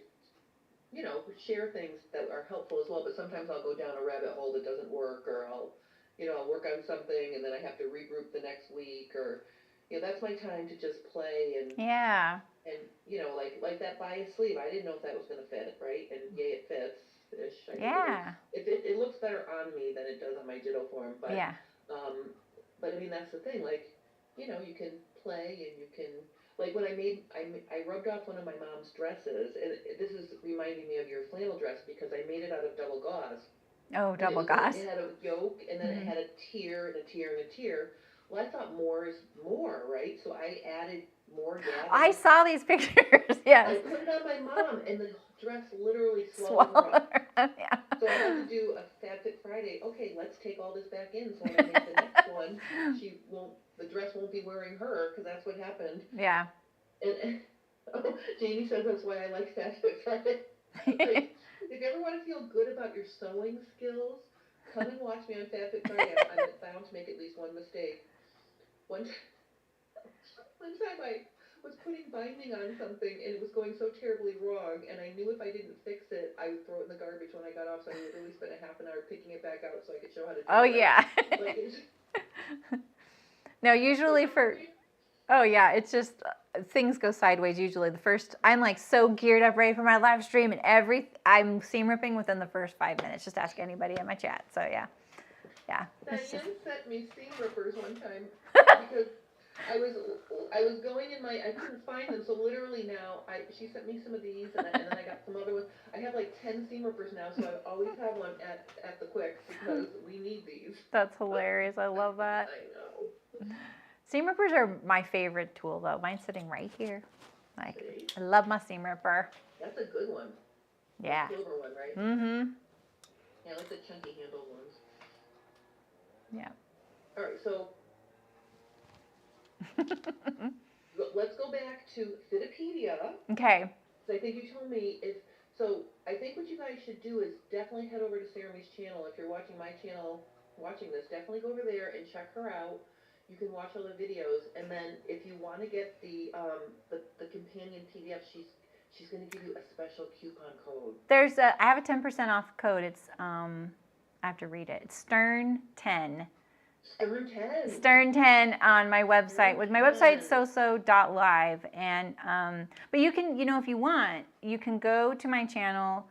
you know, share things that are helpful as well. But sometimes I'll go down a rabbit hole that doesn't work, or I'll work on something and then I have to regroup the next week, or, you know, that's my time to just play and you know, like that bias sleeve. I didn't know if that was going to fit, right? And yay, it fits. It looks better on me than it does on my Ditto form, but but I mean, that's the thing. Like, you know, you can play and you can, like when I rubbed off one of my mom's dresses, and this is reminding me of your flannel dress, because I made it out of double gauze. Oh, double gauze. It had a yoke, and then it had a tier and a tier and a tier. Well, I thought more is more, right? So I added more gathering. I saw these pictures, yes. I put it on my mom, and the dress literally swallowed her up. Yeah. So I had to do a FabFit Friday. Okay, let's take all this back in, so when I make the next one, the dress won't be wearing her, because that's what happened. Yeah. And Jamie says that's why I like FabFit Friday. Like, if you ever want to feel good about your sewing skills, come and watch me on FabFit Friday. I'm bound to make at least one mistake. One time I was putting binding on something, and it was going so terribly wrong, and I knew if I didn't fix it, I would throw it in the garbage when I got off, so I literally spent a half an hour picking it back out so I could show how to do it. Oh, yeah. Like, no, usually it's just things go sideways usually. I'm like so geared up, ready for my live stream, and I'm seam ripping within the first 5 minutes. Just ask anybody in my chat. So yeah. Diane sent me seam rippers one time because I was going in I couldn't find them, so literally now she sent me some of these, and then I got some other ones. I have like 10 seam rippers now, so I always have one at the Quicks, because we need these. That's hilarious. I love that. I know. Seam rippers are my favorite tool, though. Mine's sitting right here. Like, I love my seam ripper. That's a good one. Yeah. The silver one, right? Mm-hmm. Yeah, I like the chunky handled ones. Yeah. All right, so let's go back to Fitopedia. Okay. So I think you told me I think what you guys should do is definitely head over to Saramy's channel. If you're watching my channel, watching this, definitely go over there and check her out. You can watch all the videos, and then if you want to get the companion PDF, she's going to give you a special coupon code. I have a 10% off code. It's I have to read it. It's Stern10. Stern 10. Stern 10 on my website. With my website, soso.live, and but you can, you know, if you want, you can go to my channel,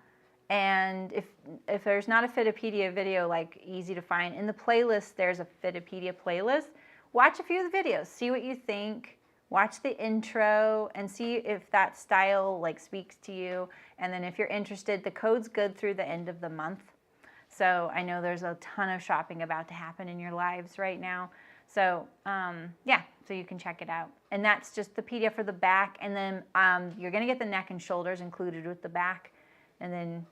and if there's not a Fitopedia video, like, easy to find, in the playlist there's a Fitopedia playlist. Watch a few of the videos, see what you think. Watch the intro and see if that style, like, speaks to you. And then if you're interested, the code's good through the end of the month. So I know there's a ton of shopping about to happen in your lives right now. So yeah, so you can check it out. And that's just the PDF for the back. And then you're going to get the neck and shoulders included with the back. And then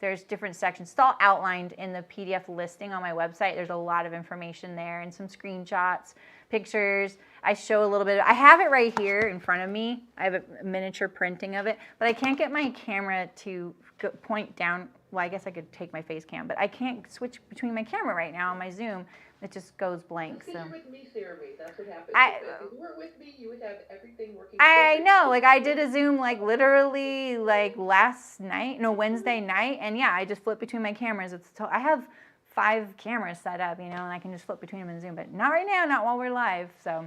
there's different sections. It's all outlined in the PDF listing on my website. There's a lot of information there and some screenshots, pictures. I show a little bit. I have it right here in front of me. I have a miniature printing of it, but I can't get my camera to point down. Well, I guess I could take my face cam, but I can't switch between my camera right now on my Zoom. It just goes blank. Because you're with me, Saremy. That's what happens. If you weren't with me, you would have everything working. I know. Like I did a Zoom like literally like Wednesday night, and yeah, I just flip between my cameras. I have 5 cameras set up, and I can just flip between them in Zoom, but not right now, not while we're live. So,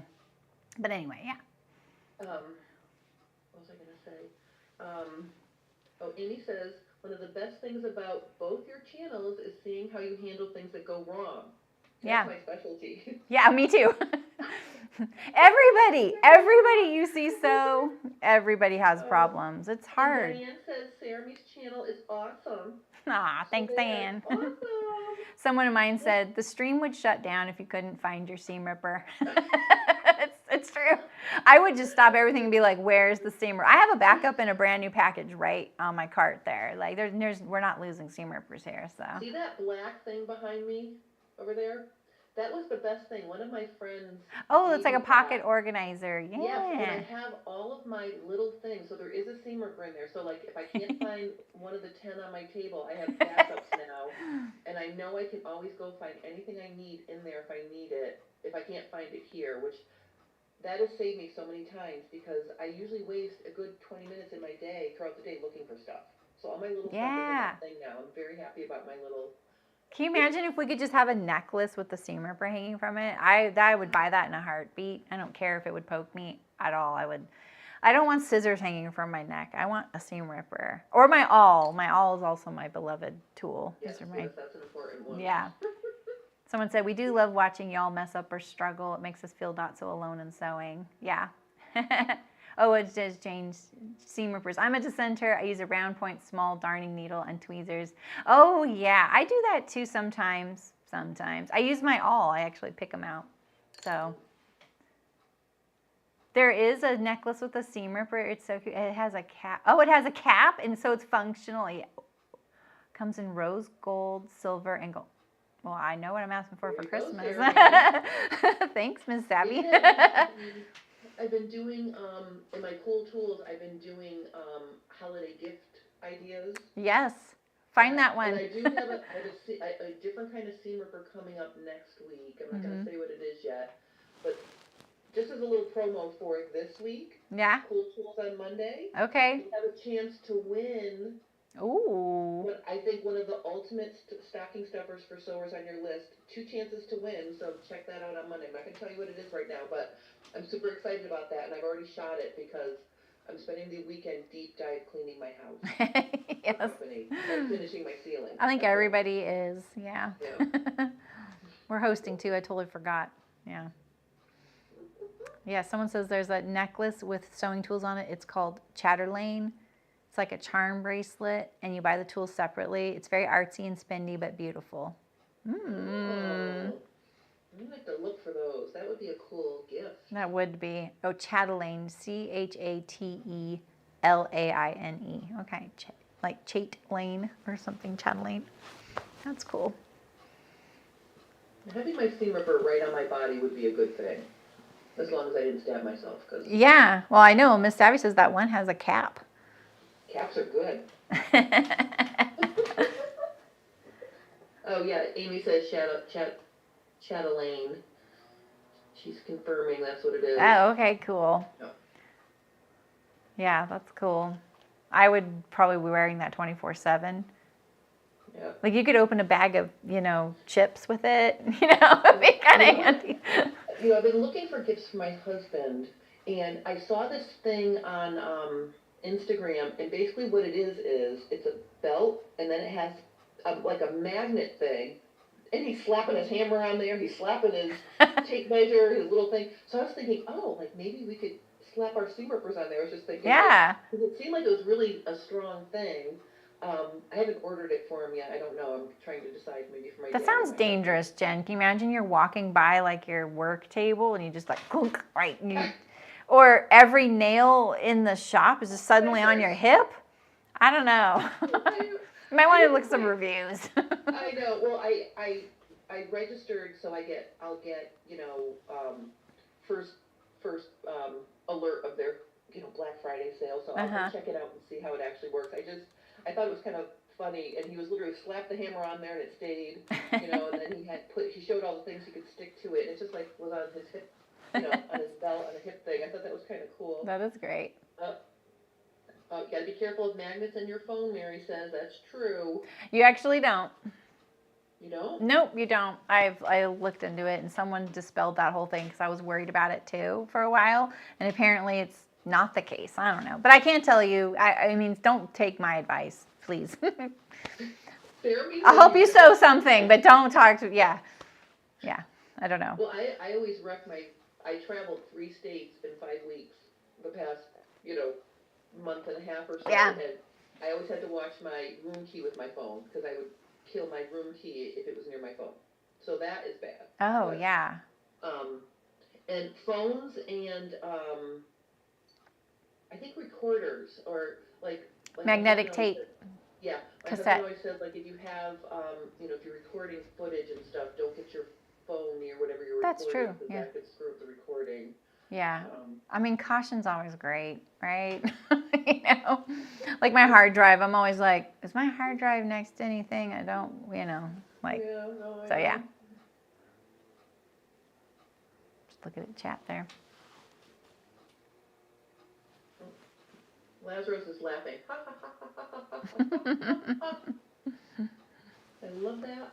but anyway, yeah. What was I going to say? Amy says, one of the best things about both your channels is seeing how you handle things that go wrong. That's my specialty. Yeah, me too. Everybody you see, so everybody has problems. It's hard. And Diane says Saramy's channel is awesome. Aw, thanks, Diane. Awesome. Someone of mine said the stream would shut down if you couldn't find your seam ripper. It's true. I would just stop everything and be like, "Where's the seam ripper?" I have a backup in a brand new package right on my cart there. Like, we're not losing seam rippers here. So see that black thing behind me over there? That was the best thing. One of my friends. Oh, it's like a pocket organizer. Yeah. Yes, and I have all of my little things. So there is a seam ripper in there. So like if I can't find one of the 10 on my table, I have backups now. And I know I can always go find anything I need in there if I need it. If I can't find it here, which that has saved me so many times because I usually waste a good 20 minutes in my day throughout the day looking for stuff. So all my little stuff is in that thing now. I'm very happy about my little. Can you imagine if we could just have a necklace with the seam ripper hanging from it? I would buy that in a heartbeat. I don't care if it would poke me at all. I don't want scissors hanging from my neck. I want a seam ripper. Or my awl. My awl is also my beloved tool. Yes, that's an important one. Yeah. Someone said, we do love watching y'all mess up or struggle. It makes us feel not so alone in sewing. Yeah. Oh, it just changed seam rippers. I'm a dissenter. I use a round point, small darning needle and tweezers. Oh, yeah. I do that too sometimes. I use my awl. I actually pick them out. So there is a necklace with a seam ripper. It's so cute. It has a cap. Oh, it has a cap, and so it's functional. It comes in rose gold, silver, and gold. Well, I know what I'm asking for Christmas. Thanks, Ms. Savvy. Yeah, I've been doing, in my cool tools, I've been doing holiday gift ideas. Yes. Find that one. And I do have a different kind of seam ripper coming up next week. I'm not going to say what it is yet. But just as a little promo for it this week. Yeah. Cool Tools on Monday. Okay. You have a chance to win. Ooh. I think one of the ultimate stocking stuffers for sewers on your list. 2 chances to win, so check that out on Monday. I'm not going to tell you what it is right now, but I'm super excited about that, and I've already shot it because I'm spending the weekend deep dive cleaning my house. Yes. I'm finishing my ceiling. I think everybody is, yeah. We're hosting too. I totally forgot. Yeah. Yeah, someone says there's a necklace with sewing tools on it. It's called Chatterlane. It's like a charm bracelet, and you buy the tools separately. It's very artsy and spendy, but beautiful. Oh, I'd like to look for those. That would be a cool gift. That would be. Oh, Chatelaine, Chatelaine. Okay, like Chate Lane or something, Chatelaine. That's cool. Having my seam ripper right on my body would be a good thing, as long as I didn't stab myself. Yeah, well, I know. Miss Savvy says that one has a cap. Caps are good. Oh, yeah, Amy says Chatelaine. She's confirming that's what it is. Oh, okay, cool. Yep. Yeah, that's cool. I would probably be wearing that 24/7. Yeah. Like you could open a bag of, chips with it. It'd be kind of handy. I've been looking for gifts for my husband, and I saw this thing on Instagram, and basically what it is it's a belt, and then it has like a magnet thing, and he's slapping his hammer on there, he's slapping his tape measure, his little thing. So I was thinking, like maybe we could slap our seam rippers on there. I was just thinking, yeah, because it seemed like it was really a strong thing, I haven't ordered it for him yet. I don't know. I'm trying to decide maybe for my That dad or sounds my husband. dangerous, Jen. Can you imagine you're walking by like your work table and you just like clunk, right? Or every nail in the shop is just suddenly on your hip? I don't know. You might want to look at some reviews. I know. Well, I registered, so I'll get, first alert of their, Black Friday sale. So I'll go check it out and see how it actually works. I thought it was kind of funny, and he was literally slapped the hammer on there and it stayed, and then he showed all the things he could stick to it, and it just like was on his hip, on his belt, on a hip thing. I thought that was kind of cool. That is great. You gotta be careful of magnets in your phone, Mary says. That's true. You actually don't. You don't? Nope, you don't. I looked into it, and someone dispelled that whole thing because I was worried about it too for a while, and apparently it's not the case. I don't know, but I can't tell you. I mean, don't take my advice, please. I'll help you sew something, but don't talk to. Yeah. I don't know. Well, I always wreck I traveled 3 states in 5 weeks the past, month and a half or so. Yeah. And I always had to watch my room key with my phone because I would kill my room key if it was near my phone. So that is bad. Oh, yeah. And phones and I think recorders or like magnetic tape. Yeah. My cassette. husband always says, like, if you have, if you're recording footage and stuff, don't get your phone near whatever you're That's recording. true. Because that could screw up the recording. Yeah. I mean, caution's always great, right? Like my hard drive, I'm always like, is my hard drive next to anything? I don't, like, Yeah, no, I so know. yeah. Just look at the chat there. Lazarus is laughing. I love that.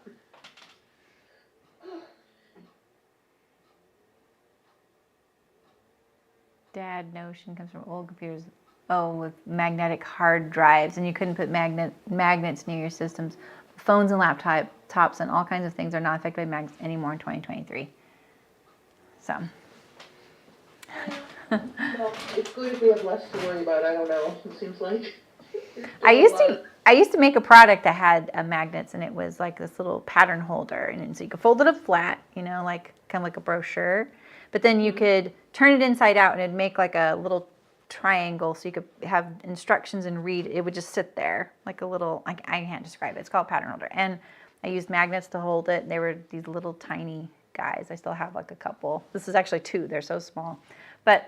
Dad notion comes from old computers. Oh, with magnetic hard drives, and you couldn't put magnets near your systems. Phones and laptops and all kinds of things are not affected by magnets anymore in 2023. So. Well, it's good if we have less to worry about. I don't know. It seems like. I used to make a product that had magnets, and it was like this little pattern holder, and so you could fold it up flat, like kind of like a brochure. But then you could turn it inside out, and it'd make like a little triangle, so you could have instructions and read. It would just sit there like a little. I can't describe it. It's called pattern holder, and I used magnets to hold it. They were these little tiny guys. I still have like a couple. This is actually 2. They're so small, but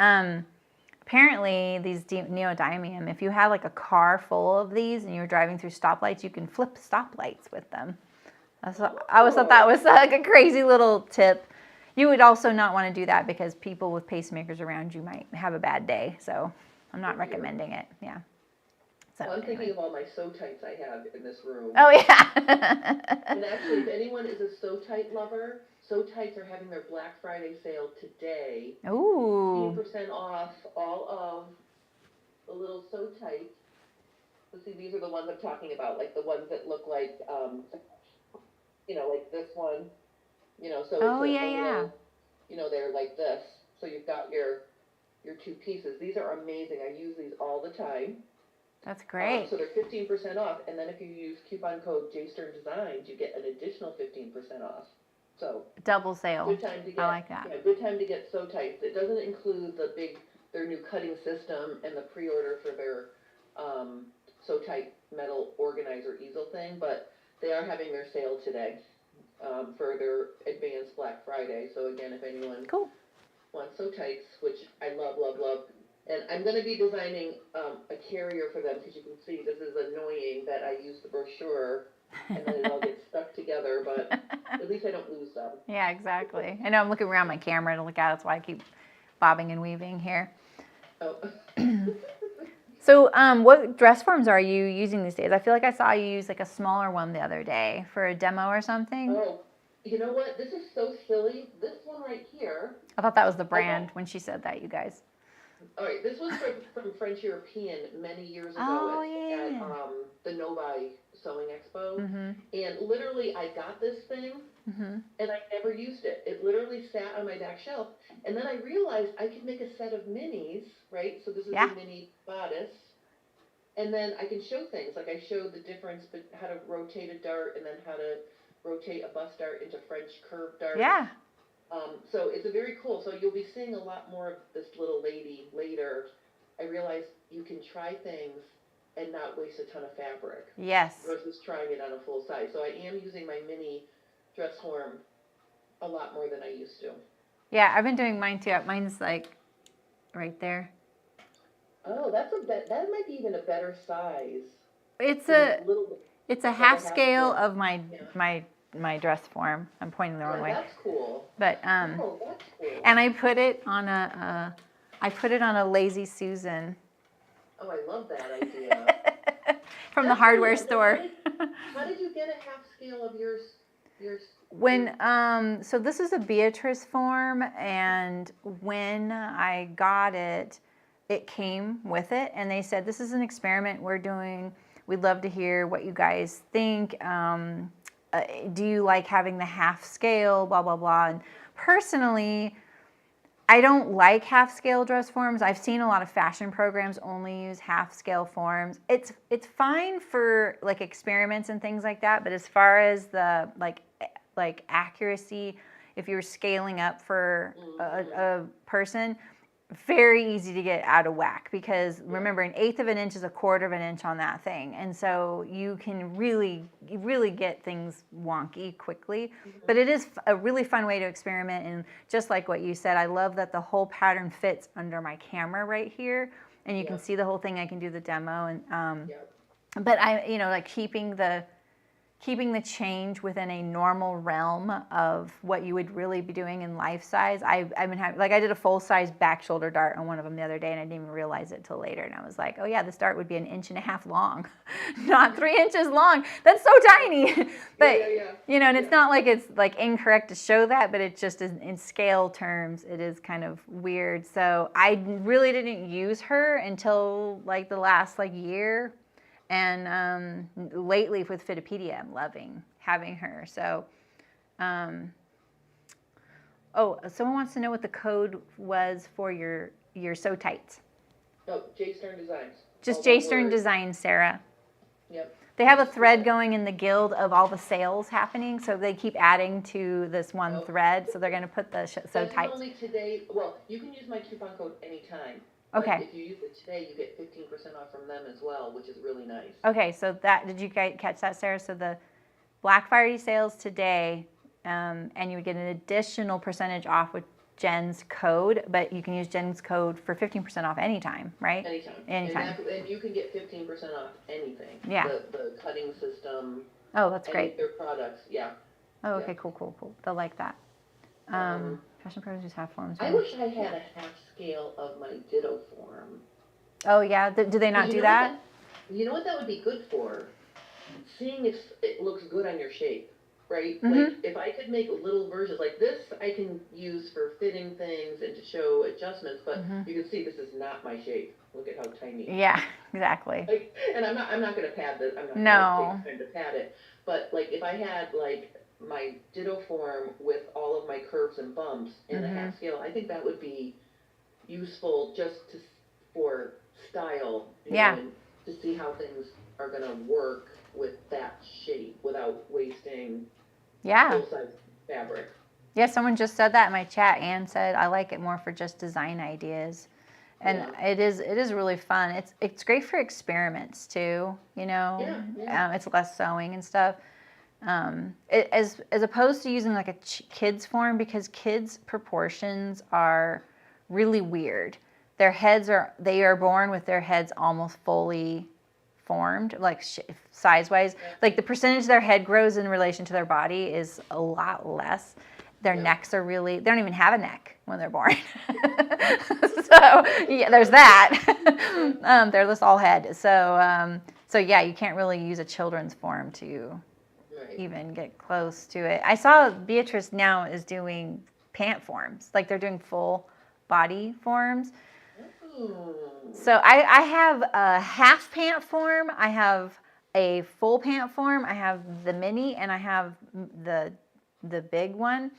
apparently these neodymium, if you had like a car full of these and you were driving through stoplights, you can flip stoplights with them. I always thought that was like a crazy little tip. You would also not want to do that because people with pacemakers around you might have a bad day. So I'm not recommending it. Yeah. So, well, I'm thinking of all my sew tights I have in this room. Oh, yeah. And actually, if anyone is a sew tight lover, Sew Tights are having their Black Friday sale today. Ooh. 15% off all of the little sew tights. Let's see, these are the ones I'm talking about, like the ones that look like, like this one. So Oh, it's yeah. little, they're like this. So you've got your 2 pieces. These are amazing. I use these all the time. That's great. So they're 15% off, and then if you use coupon code JSternDesigns, you get an additional 15% off. So double sale. good time to get, I like that. Yeah, good time to get Sew Tights. It doesn't include their new cutting system and the pre-order for their Sew Tight metal organizer easel thing, but they are having their sale today for their advanced Black Friday. So again, if anyone wants Sew Tights, which I love, love, love. And I'm going to be designing a carrier for them because you can see this is annoying that I use the brochure and then it all gets stuck together, but at least I don't lose them. Yeah, exactly. I know I'm looking around my camera to look at it. That's why I keep bobbing and weaving here. Oh. So what dress forms are you using these days? I feel like I saw you use like a smaller one the other day for a demo or something. Oh, you know what? This is so silly. This one right here. I thought that was the brand when she said that, you guys. All right, this was from French European many years ago at the Novi Sewing Expo. Mm-hmm. And literally, I got this thing, and I never used it. It literally sat on my back shelf. And then I realized I could make a set of minis, right? So this is a mini bodice. And then I can show things, like I showed the difference, but how to rotate a dart and then how to rotate a bus dart into French curve darts. Yeah. So it's a very cool. So you'll be seeing a lot more of this little lady later. I realized you can try things and not waste a ton of fabric. Yes. Versus trying it on a full size. So I am using my mini dress form a lot more than I used to. Yeah, I've been doing mine too. Mine's like right there. Oh, that might be even a better size. It's a half scale of my dress form. I'm pointing the wrong way. That's cool. But that's cool. And I put it on a Lazy Susan. Oh, I love that idea. From the hardware store. How did you get a half scale of yours? So this is a Beatrice form, and when I got it, it came with it, and they said, this is an experiment we're doing. We'd love to hear what you guys think. Do you like having the half scale, blah, blah, blah. And personally, I don't like half scale dress forms. I've seen a lot of fashion programs only use half scale forms. It's fine for like experiments and things like that, but as far as the like accuracy, if you're scaling up for a person, very easy to get out of whack, because remember, 1/8 of an inch is 1/4 of an inch on that thing, and so you can really get things wonky quickly. But it is a really fun way to experiment, and just like what you said, I love that the whole pattern fits under my camera right here, and you can see the whole thing. I can do the demo, and but I, like keeping the change within a normal realm of what you would really be doing in life size. I've been having, like, I did a full size back shoulder dart on one of them the other day, and I didn't even realize it till later. And I was like, oh yeah, this dart would be 1.5 inches long, not 3 inches long. That's so tiny. But and it's not like it's like incorrect to show that, but it just is, in scale terms, it is kind of weird. So I really didn't use her until like the last year. And lately with Fitopedia, I'm loving having her. So, someone wants to know what the code was for your Sew Tights. Oh, J Stern Designs. Just J Stern Designs, Sarah. Yep. They have a thread going in the guild of all the sales happening, so they keep adding to this one thread. So they're going to put the Sew Tights. Only today. Well, you can use my coupon code anytime. Okay. If you use it today, you get 15% off from them as well, which is really nice. Okay, so did you catch that, Sarah? So the Black Friday sales today, and you would get an additional percentage off with Jen's code, but you can use Jen's code for 15% off anytime, right? Anytime. And you can get 15% off anything. Yeah. The cutting system. Oh, that's great. Their products, yeah. Oh, okay, cool. They'll like that. Fashion pros use half forms. I wish I had a half scale of my Ditto form. Oh, yeah? Do they not do that? You know what that would be good for? Seeing if it looks good on your shape, right? Mm-hmm. Like, if I could make little versions like this, I can use for fitting things and to show adjustments, but you can see this is not my shape. Look at how tiny. Yeah, exactly. And I'm not going to pad this. I'm not going to pad it. But, if I had, my Ditto form with all of my curves and bumps in a half scale, I think that would be useful just for style. And to see how things are going to work with that shape without wasting full-size fabric. Yeah, someone just said that in my chat. Anne said, I like it more for just design ideas. And it is really fun. It's great for experiments too, it's less sewing and stuff. As opposed to using like a kid's form, because kids' proportions are really weird. Their heads they are born with their heads almost fully formed, like size-wise. Like the percentage their head grows in relation to their body is a lot less. Their necks are they don't even have a neck when they're born. So yeah, there's that. They're just all head. So yeah, you can't really use a children's form to even get close to it. I saw Beatrice now is doing pant forms, like they're doing full body forms. So I have a half pant form, I have a full pant form, I have the mini, and I have the big one.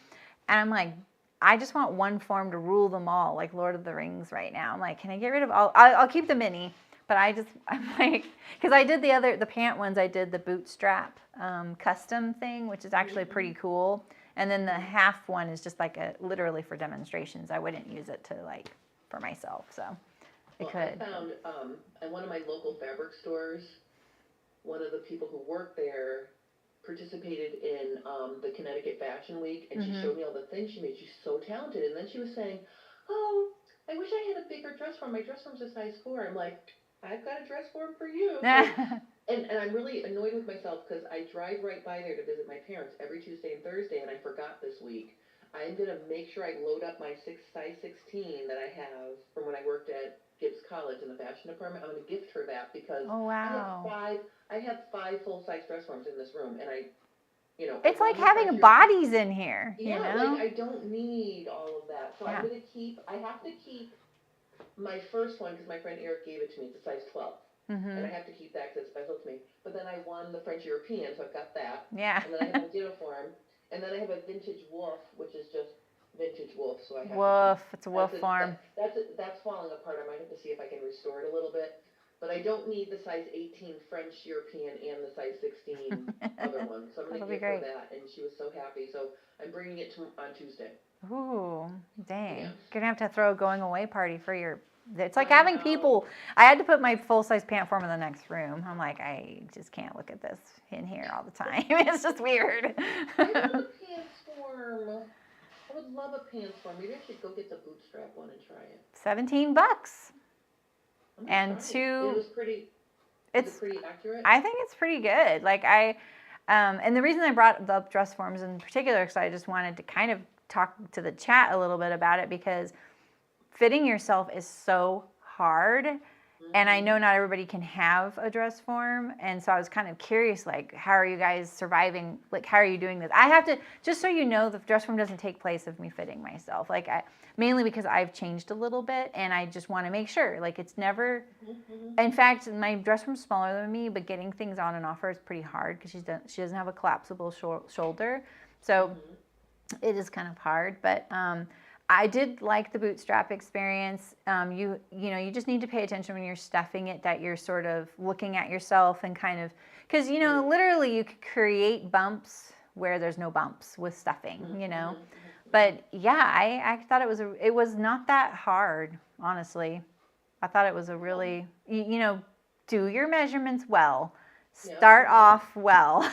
And I'm like, I just want one form to rule them all, like Lord of the Rings right now. I'm like, can I get rid of all? I'll keep the mini, But I'm like, because I did the pant ones, I did the bootstrap custom thing, which is actually pretty cool. And then the half one is just like literally for demonstrations. I wouldn't use it to like for myself, so I found at one of my local fabric stores, one of the people who worked there participated in the Connecticut Fashion Week, and she showed me all the things she made. She's so talented. And then she was saying, "Oh, I wish I had a bigger dress form. My dress form's a size 4." I'm like, "I've got a dress form for you." And I'm really annoyed with myself because I drive right by there to visit my parents every Tuesday and Thursday, and I forgot this week. I'm going to make sure I load up my size 16 that I have from when I worked at Gibbs College in the fashion department. I'm going to gift her that because Oh, wow. I have 5 full-size dress forms in this room, and it's like having bodies in here. Yeah, you know? like I don't need all of that. So I have to keep my first one because my friend Eric gave it to me. It's a size 12. And I have to keep that because it's special to me. But then I won the French European, so I've got that. Yeah. And then I have a uniform. And then I have a vintage wolf, which is just vintage wolf. So I have Wolf. It's a wolf farm. That's falling apart. I might have to see if I can restore it a little bit. But I don't need the size 18 French European and the size 16 other one. So I'm going to give her that. And she was so happy. So I'm bringing it on Tuesday. Ooh, dang. Yeah. You're going to have to throw a going away party for your... It's like having people... I had to put my full-size pant form in the next room. I'm like, I just can't look at this in here all the time. It's just weird. I love a pants form. I would love a pants form. Maybe I should go get the bootstrap one and try it. $17. And it was pretty... It's pretty accurate? I think it's pretty good. Like and the reason I brought up dress forms in particular because I just wanted to kind of talk to the chat a little bit about it because fitting yourself is so hard. And I know not everybody can have a dress form. And so I was kind of curious, like, how are you guys surviving? Like, how are you doing this? I have to, just so you know, the dress form doesn't take place of me fitting myself. Like, mainly because I've changed a little bit and I just want to make sure. Like, it's never, in fact, my dress form's smaller than me, but getting things on and off her is pretty hard because she doesn't have a collapsible shoulder. So it is kind of hard. But I did like the bootstrap experience. You just need to pay attention when you're stuffing it that you're sort of looking at yourself and kind of, because, literally you could create bumps where there's no bumps with stuffing, But yeah, I thought it was not that hard, honestly. I thought it was a really, do your measurements well. Start off well.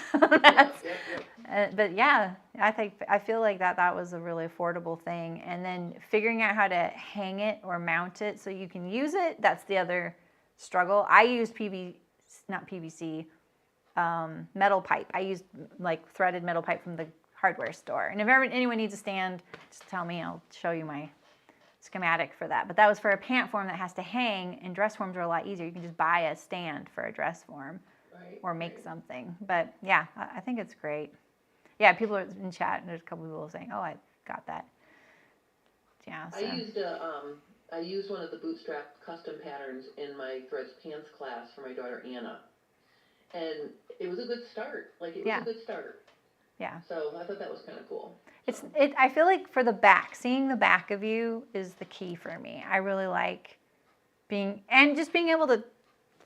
But yeah, I feel like that was a really affordable thing. And then figuring out how to hang it or mount it so you can use it, that's the other struggle. I used PVC, metal pipe. I used like threaded metal pipe from the hardware store. And if anyone needs a stand, just tell me. I'll show you my schematic for that. But that was for a pant form that has to hang, and dress forms are a lot easier. You can just buy a stand for a dress form. Or make something. But yeah, I think it's great. Yeah, people are in chat and there's a couple people saying, "Oh, I got that." Yeah. So. I used one of the bootstrap custom patterns in my Threads Pants class for my daughter Anna, and it was a good start. Like it was a good start. Yeah. So I thought that was kind of cool. I feel like for the back, seeing the back of you is the key for me. I really like being able to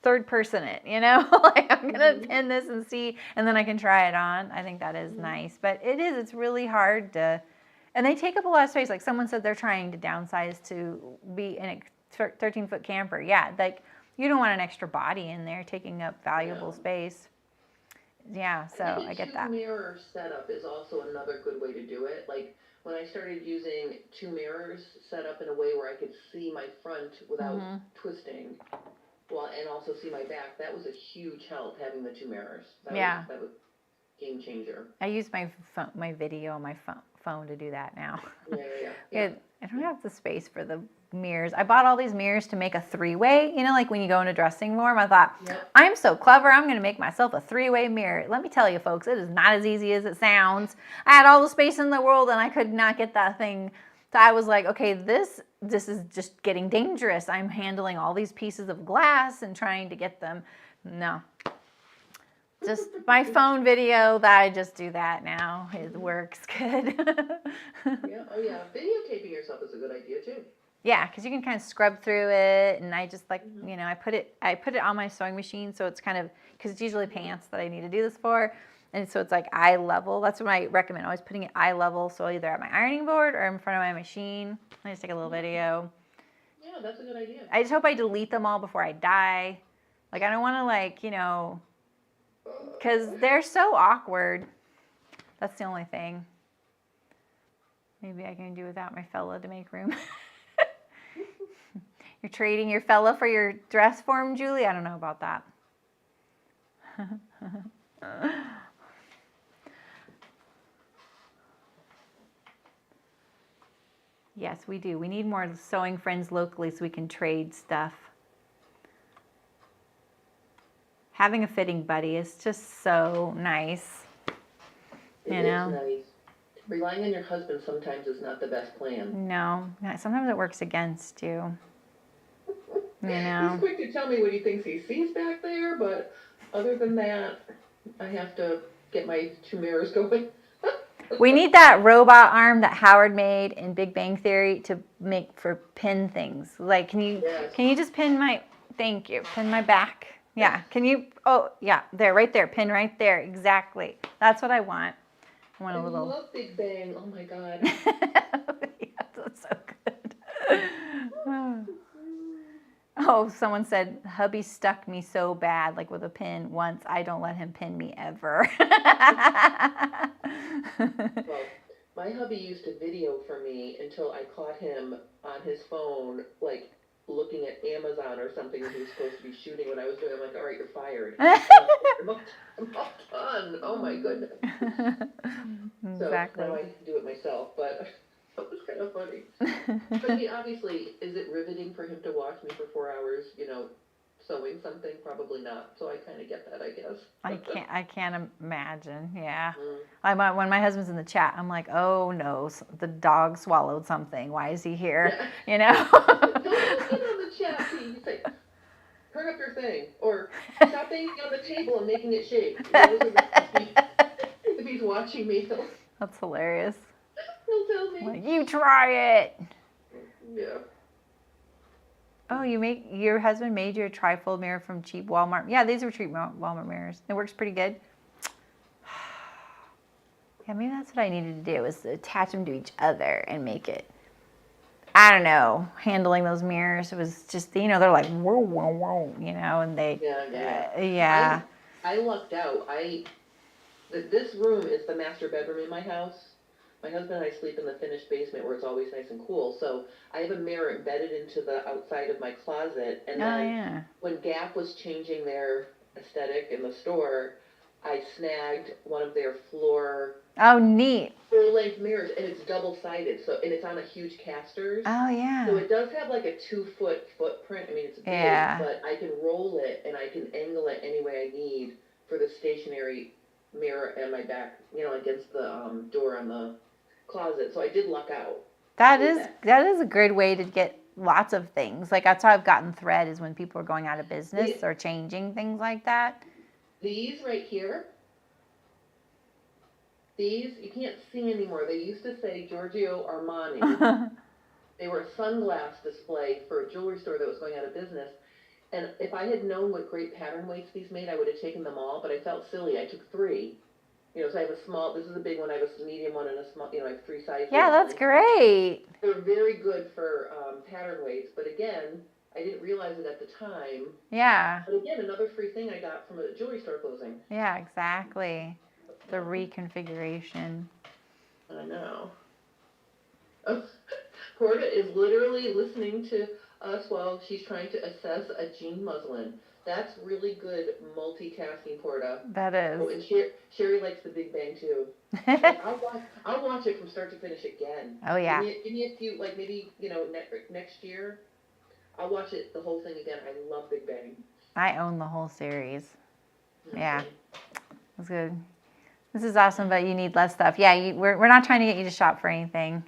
third person it, like I'm gonna pin this and see, and then I can try it on. I think that is nice, but it's really hard to, and they take up a lot of space. Like someone said they're trying to downsize to be in a 13-foot camper. Yeah, like you don't want an extra body in there taking up valuable space. Yeah, so I get that. Two mirror setup is also another good way to do it. Like when I started using 2 mirrors set up in a way where I could see my front without twisting. Well, and also see my back. That was a huge help having the 2 mirrors. That was game changer. I use my video on my phone to do that now. Yeah. I don't have the space for the mirrors. I bought all these mirrors to make a 3-way. Like when you go in a dressing room, I thought, I'm so clever. I'm going to make myself a 3-way mirror. Let me tell you, folks, it is not as easy as it sounds. I had all the space in the world and I could not get that thing. So I was like, okay, this is just getting dangerous. I'm handling all these pieces of glass and trying to get them. No. Just my phone video, that I just do that now. It works good. Oh yeah. Videotaping yourself is a good idea too. Yeah, because you can kind of scrub through it, and I just like, you know, I put it on my sewing machine, so it's kind of, because it's usually pants that I need to do this for, and so it's like eye level. That's what I recommend, always putting it eye level, so either at my ironing board or in front of my machine. I just take a little video. Yeah, that's a good idea. I just hope I delete them all before I die. Like, I don't want to, like, you know, because they're so awkward. That's the only thing. Maybe I can do without my fella to make room. You're trading your fella for your dress form, Julie? I don't know about that. Yes, we do. We need more sewing friends locally so we can trade stuff. Having a fitting buddy is just so nice. It is nice. Relying on your husband sometimes is not the best plan. No, sometimes it works against you. You know. He's quick to tell me what he thinks he sees back there, but other than that, I have to get my 2 mirrors going. We need that robot arm that Howard made in Big Bang Theory to make for pin things. Like, can you just pin my, thank you, pin my back? Yeah, can you, oh, yeah, there, right there, pin right there, exactly. That's what I want. I want a little. I love Big Bang, oh my God. Yeah, that's so good. Oh, someone said, hubby stuck me so bad, like with a pin once. I don't let him pin me ever. Well, my hubby used to video for me until I caught him on his phone, like looking at Amazon or something that he was supposed to be shooting when I was doing. I'm like, all right, you're fired. I'm all done. Oh my goodness. Exactly. So now I do it myself, but that was kind of funny. But I mean, obviously, is it riveting for him to watch me for 4 hours, you know, sewing something? Probably not. So I kind of get that, I guess. I can't imagine. Yeah. When my husband's in the chat, I'm like, oh no, the dog swallowed something. Why is he here? Yeah. You know. Don't get on the chat, Pete. You say, turn up your thing, or stop banging on the table and making it shake. If he's watching me, That's hilarious. he'll tell me. Like, you try it. Yeah. Oh, your husband made you a trifold mirror from cheap Walmart. Yeah, these are cheap Walmart mirrors. It works pretty good. Yeah, maybe that's what I needed to do, is to attach them to each other and make it. I don't know, handling those mirrors, it was just, you know, they're like, whoa, whoa, whoa, you know, and they, yeah. I lucked out. This room is the master bedroom in my house. My husband and I sleep in the finished basement where it's always nice and cool. So I have a mirror embedded into the outside of my closet. And then when Gap was changing their aesthetic in the store, I snagged one of their floor. Oh, neat. Full-length mirrors, and it's double-sided, and it's on a huge casters. Oh, yeah. So it does have like a 2-foot footprint. I mean, it's big, but I can roll it and I can angle it any way I need for the stationary mirror and my back, you know, against the door on the closet. So I did luck out. That is a good way to get lots of things. Like, that's how I've gotten thread, is when people are going out of business or changing things like that. These right here. These, you can't see anymore. They used to say Giorgio Armani. They were a sunglass display for a jewelry store that was going out of business. And if I had known what great pattern weights these made, I would have taken them all, but I felt silly. I took 3. You know, so I have a small, this is a big one, I have a medium one and a small, you know, I have 3 sizes. Yeah, that's great. They're very good for pattern weights, but again, I didn't realize it at the time. Yeah. But again, another free thing I got from a jewelry store closing. Yeah, exactly. The reconfiguration. I know. Corda is literally listening to us while she's trying to assess a jean muslin. That's really good multitasking, Porta. That is. Oh, and Sherry likes the Big Bang too. I'll watch it from start to finish again. Oh yeah. Give me a few, like maybe, you know, next year. I'll watch it the whole thing again. I love Big Bang. I own the whole series. Yeah, that's good. This is awesome, but you need less stuff. Yeah, we're not trying to get you to shop for anything.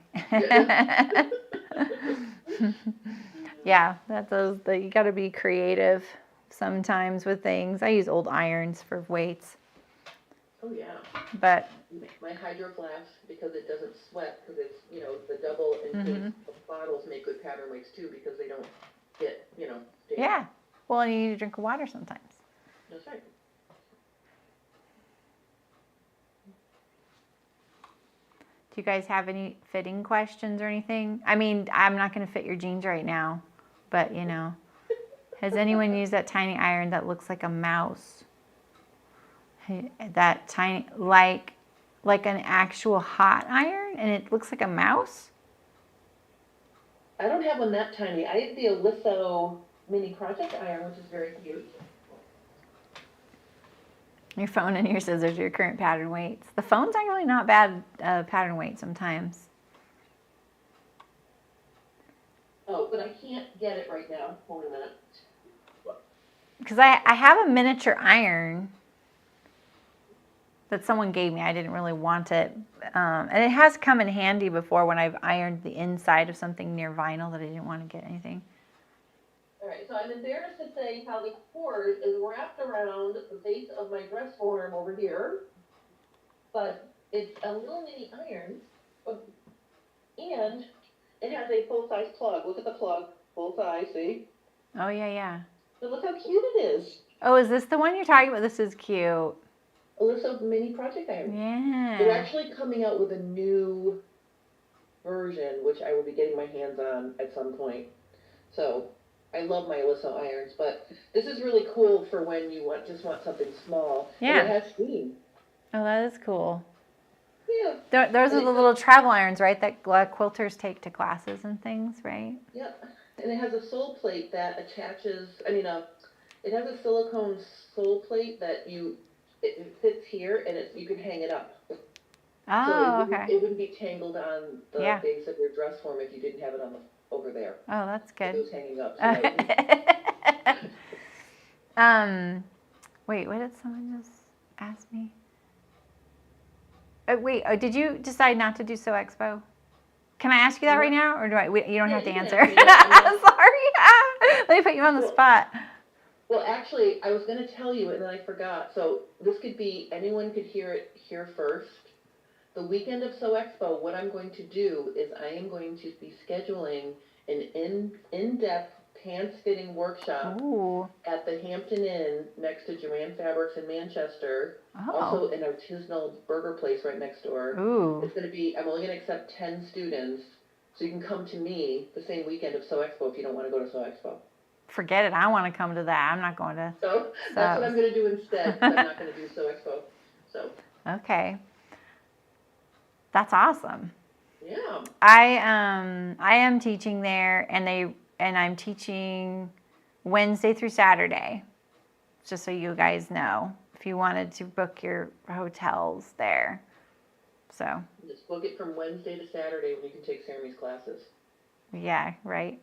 Yeah, you got to be creative sometimes with things. I use old irons for weights. Oh yeah. But my Hydro Flask, because it doesn't sweat, because it's, you know, the double in case of bottles make good pattern weights too, because they don't get, damaged. Yeah. Well, and you need to drink water sometimes. That's right. Do you guys have any fitting questions or anything? I mean, I'm not going to fit your jeans right now, but has anyone used that tiny iron that looks like a mouse? That tiny, like an actual hot iron, and it looks like a mouse? I don't have one that tiny. I have the Oliso mini project iron, which is very cute. Your phone and your scissors are your current pattern weights. The phone's actually not bad pattern weight sometimes. Oh, but I can't get it right now. Hold a minute. Because I have a miniature iron that someone gave me. I didn't really want it. And it has come in handy before when I've ironed the inside of something near vinyl that I didn't want to get anything. All right, so I'm embarrassed to say how the cord is wrapped around the base of my dress form over here, but it's a little mini iron, and it has a full-size plug. Look at the plug, full size, see? Oh, yeah. So look how cute it is. Oh, is this the one you're talking about? This is cute. Oliso mini project iron. Yeah. They're actually coming out with a new version, which I will be getting my hands on at some point. So I love my Oliso irons, but this is really cool for when you just want something small. Yeah. And it has steam. Oh, that is cool. Yeah. Those are the little travel irons, right, that quilters take to classes and things, right? Yep. And it has a sole plate that attaches, it has a silicone sole plate that it fits here, and you can hang it up. Oh, so okay. It wouldn't be tangled on the base of your dress form if you didn't have it over there. Oh, that's good. It was hanging up. So wait, what did someone just ask me? Wait, did you decide not to do Sew Expo? Can I ask you that right now, or you don't have to answer? Sorry. Let me put you on the spot. Well, actually, I was going to tell you, and then I forgot. So this could be, anyone could hear it here first. The weekend of Sew Expo, what I'm going to do is I am going to be scheduling an in-depth pants fitting workshop at the Hampton Inn next to Joanne Fabrics in Manchester. Oh. Also an artisanal burger place right next door. Ooh. It's going to be, I'm only going to accept 10 students, so you can come to me the same weekend of Sew Expo if you don't want to go to Sew Expo. Forget it. I want to come to that. I'm not going to. So that's what I'm going to do instead. I'm not going to do Sew Expo. So. Okay. That's awesome. Yeah. I am teaching there, and I'm teaching Wednesday through Saturday. Just so you guys know, if you wanted to book your hotels there. So. Just book it from Wednesday to Saturday when you can take Saramy's classes. Yeah. Right.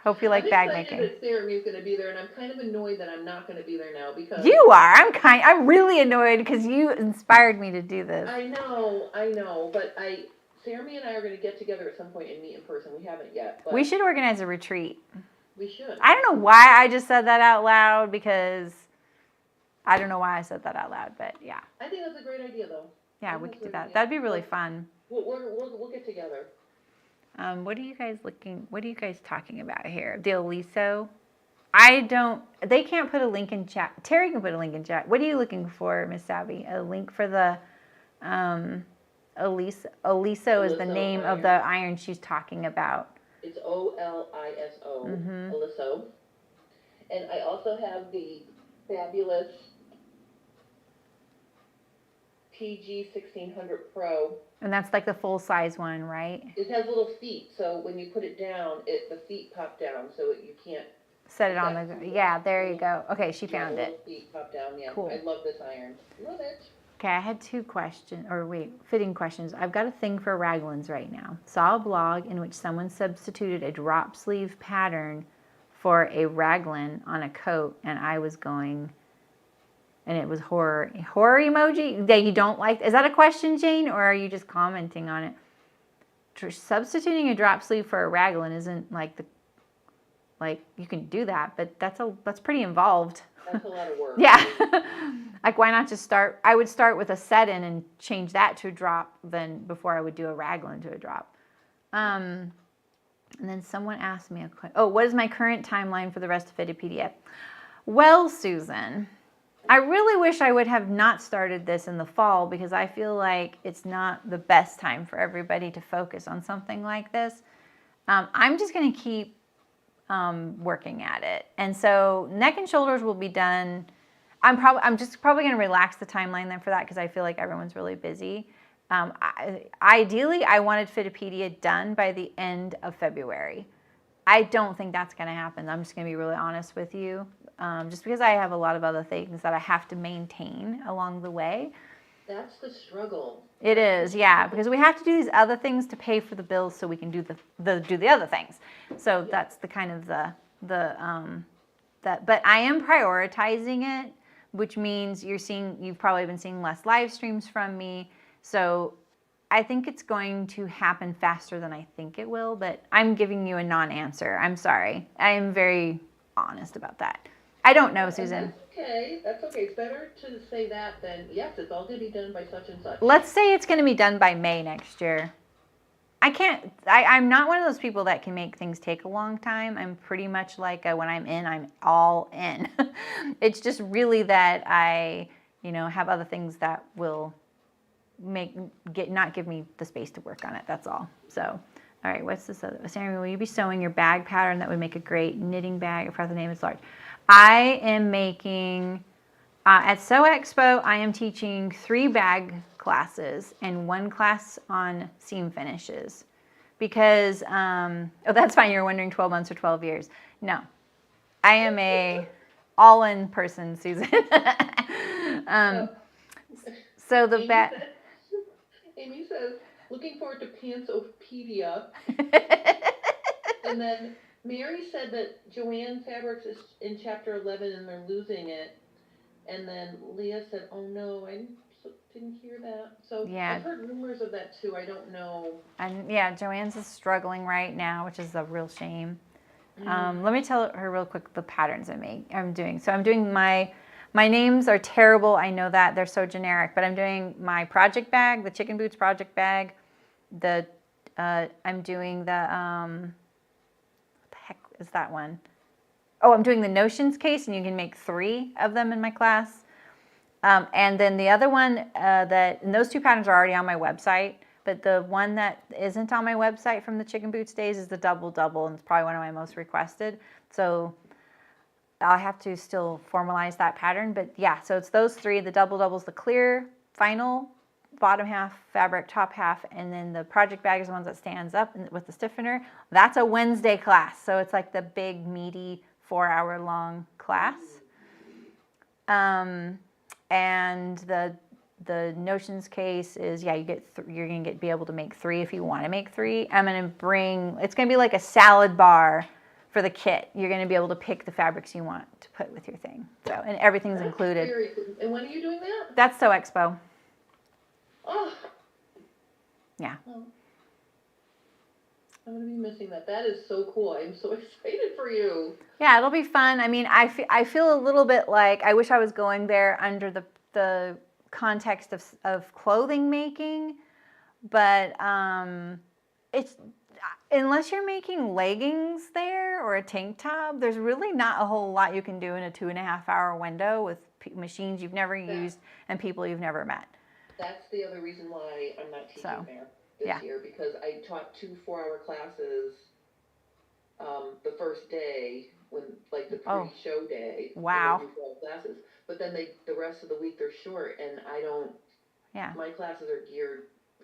Hope you like bag making. I'm excited that Saramy's going to be there, and I'm kind of annoyed that I'm not going to be there now because you are. I'm really annoyed because you inspired me to do this. I know, but Saremy and I are going to get together at some point and meet in person. We haven't yet. But we should organize a retreat. We should. I don't know why I just said that out loud because I don't know why I said that out loud, but yeah. I think that's a great idea, though. Yeah, we could do that. That'd be really fun. We'll get together. What are you guys talking about here? The Oliso? They can't put a link in chat. Terry can put a link in chat. What are you looking for, Miss Savvy? A link for the Oliso is the name of the iron she's talking about. It's Oliso, Oliso. And I also have the fabulous PG 1600 Pro. And that's like the full-size one, right? It has little feet, so when you put it down, the feet pop down, so you can't set it on the. Yeah, there you go. Okay, she found it. Feet pop down. Yeah, cool. I love this iron. Love it. Okay, I had fitting questions. I've got a thing for raglans right now. Saw a blog in which someone substituted a drop sleeve pattern for a raglan on a coat, and I was going. And it was horror emoji that you don't like. Is that a question, Jane, or are you just commenting on it? Substituting a drop sleeve for a raglan isn't like you can do that, but that's pretty involved. That's a lot of work. Yeah. Like why not just start? I would start with a set-in and change that to a drop before I would do a raglan to a drop. And then someone asked me a question. Oh, what is my current timeline for the rest of Fitopedia? Well, Susan, I really wish I would have not started this in the fall because I feel like it's not the best time for everybody to focus on something like this. I'm just going to keep working at it. And so neck and shoulders will be done. I'm just probably going to relax the timeline then for that because I feel like everyone's really busy. Ideally, I wanted Fitopedia done by the end of February. I don't think that's going to happen. I'm just going to be really honest with you. Just because I have a lot of other things that I have to maintain along the way. That's the struggle. It is, yeah, because we have to do these other things to pay for the bills so we can do the other things. So that's the kind of but I am prioritizing it, which means you've probably been seeing less live streams from me. So I think it's going to happen faster than I think it will, but I'm giving you a non-answer. I'm sorry. I am very honest about that. I don't know, Susan. That's okay. It's better to say that than, yes, it's all going to be done by such and such. Let's say it's going to be done by May next year. I'm not one of those people that can make things take a long time. I'm pretty much like when I'm in, I'm all in. It's just really that I, have other things that will not give me the space to work on it. That's all. So, all right, what's this other? Saremy, will you be sewing your bag pattern? That would make a great knitting bag. If the name is large. I am making, at Sew Expo, I am teaching 3 bag classes and 1 class on seam finishes. Because, that's fine, you're wondering 12 months or 12 years. No, I am a all-in person, Susan. So the Amy says, looking forward to Pantsopedia. And then Mary said that Joanne Fabrics is in chapter 11 and they're losing it. And then Leah said, oh no, I didn't hear that. So yeah. I've heard rumors of that too. I don't know. And yeah, Joanne's is struggling right now, which is a real shame. Let me tell her real quick the patterns I'm doing. So I'm doing my names are terrible. I know that they're so generic, but I'm doing my project bag, the chicken boots project bag. I'm doing the is that one? Oh, I'm doing the notions case, and you can make 3 of them in my class. And then the other one, and those 2 patterns are already on my website, but the one that isn't on my website from the chicken boots days is the double, and it's probably one of my most requested. So I'll have to still formalize that pattern, but yeah, so it's those 3, the double's the clear final bottom half fabric, top half, and then the project bag is the ones that stands up with the stiffener. That's a Wednesday class, so it's like the big meaty 4-hour-long class. And the notions case is you're gonna be able to make 3 if you want to make 3. I'm gonna it's gonna be like a salad bar for the kit. You're gonna be able to pick the fabrics you want to put with your thing. So and everything's included. And when are you doing that? That's Sew Expo. Oh. Yeah. Oh. I'm going to be missing that. That is so cool. I'm so excited for you. Yeah, it'll be fun. I mean, I feel a little bit like I wish I was going there under the context of clothing making, but it's unless you're making leggings there or a tank top, there's really not a whole lot you can do in a 2.5-hour window with machines you've never used and people you've never met. That's the other reason why I'm not teaching there this year, because I taught 2 4-hour classes the first day, when like the pre-show day. Wow. 12 classes, but then the rest of the week they're short, and I don't. Yeah. My classes are geared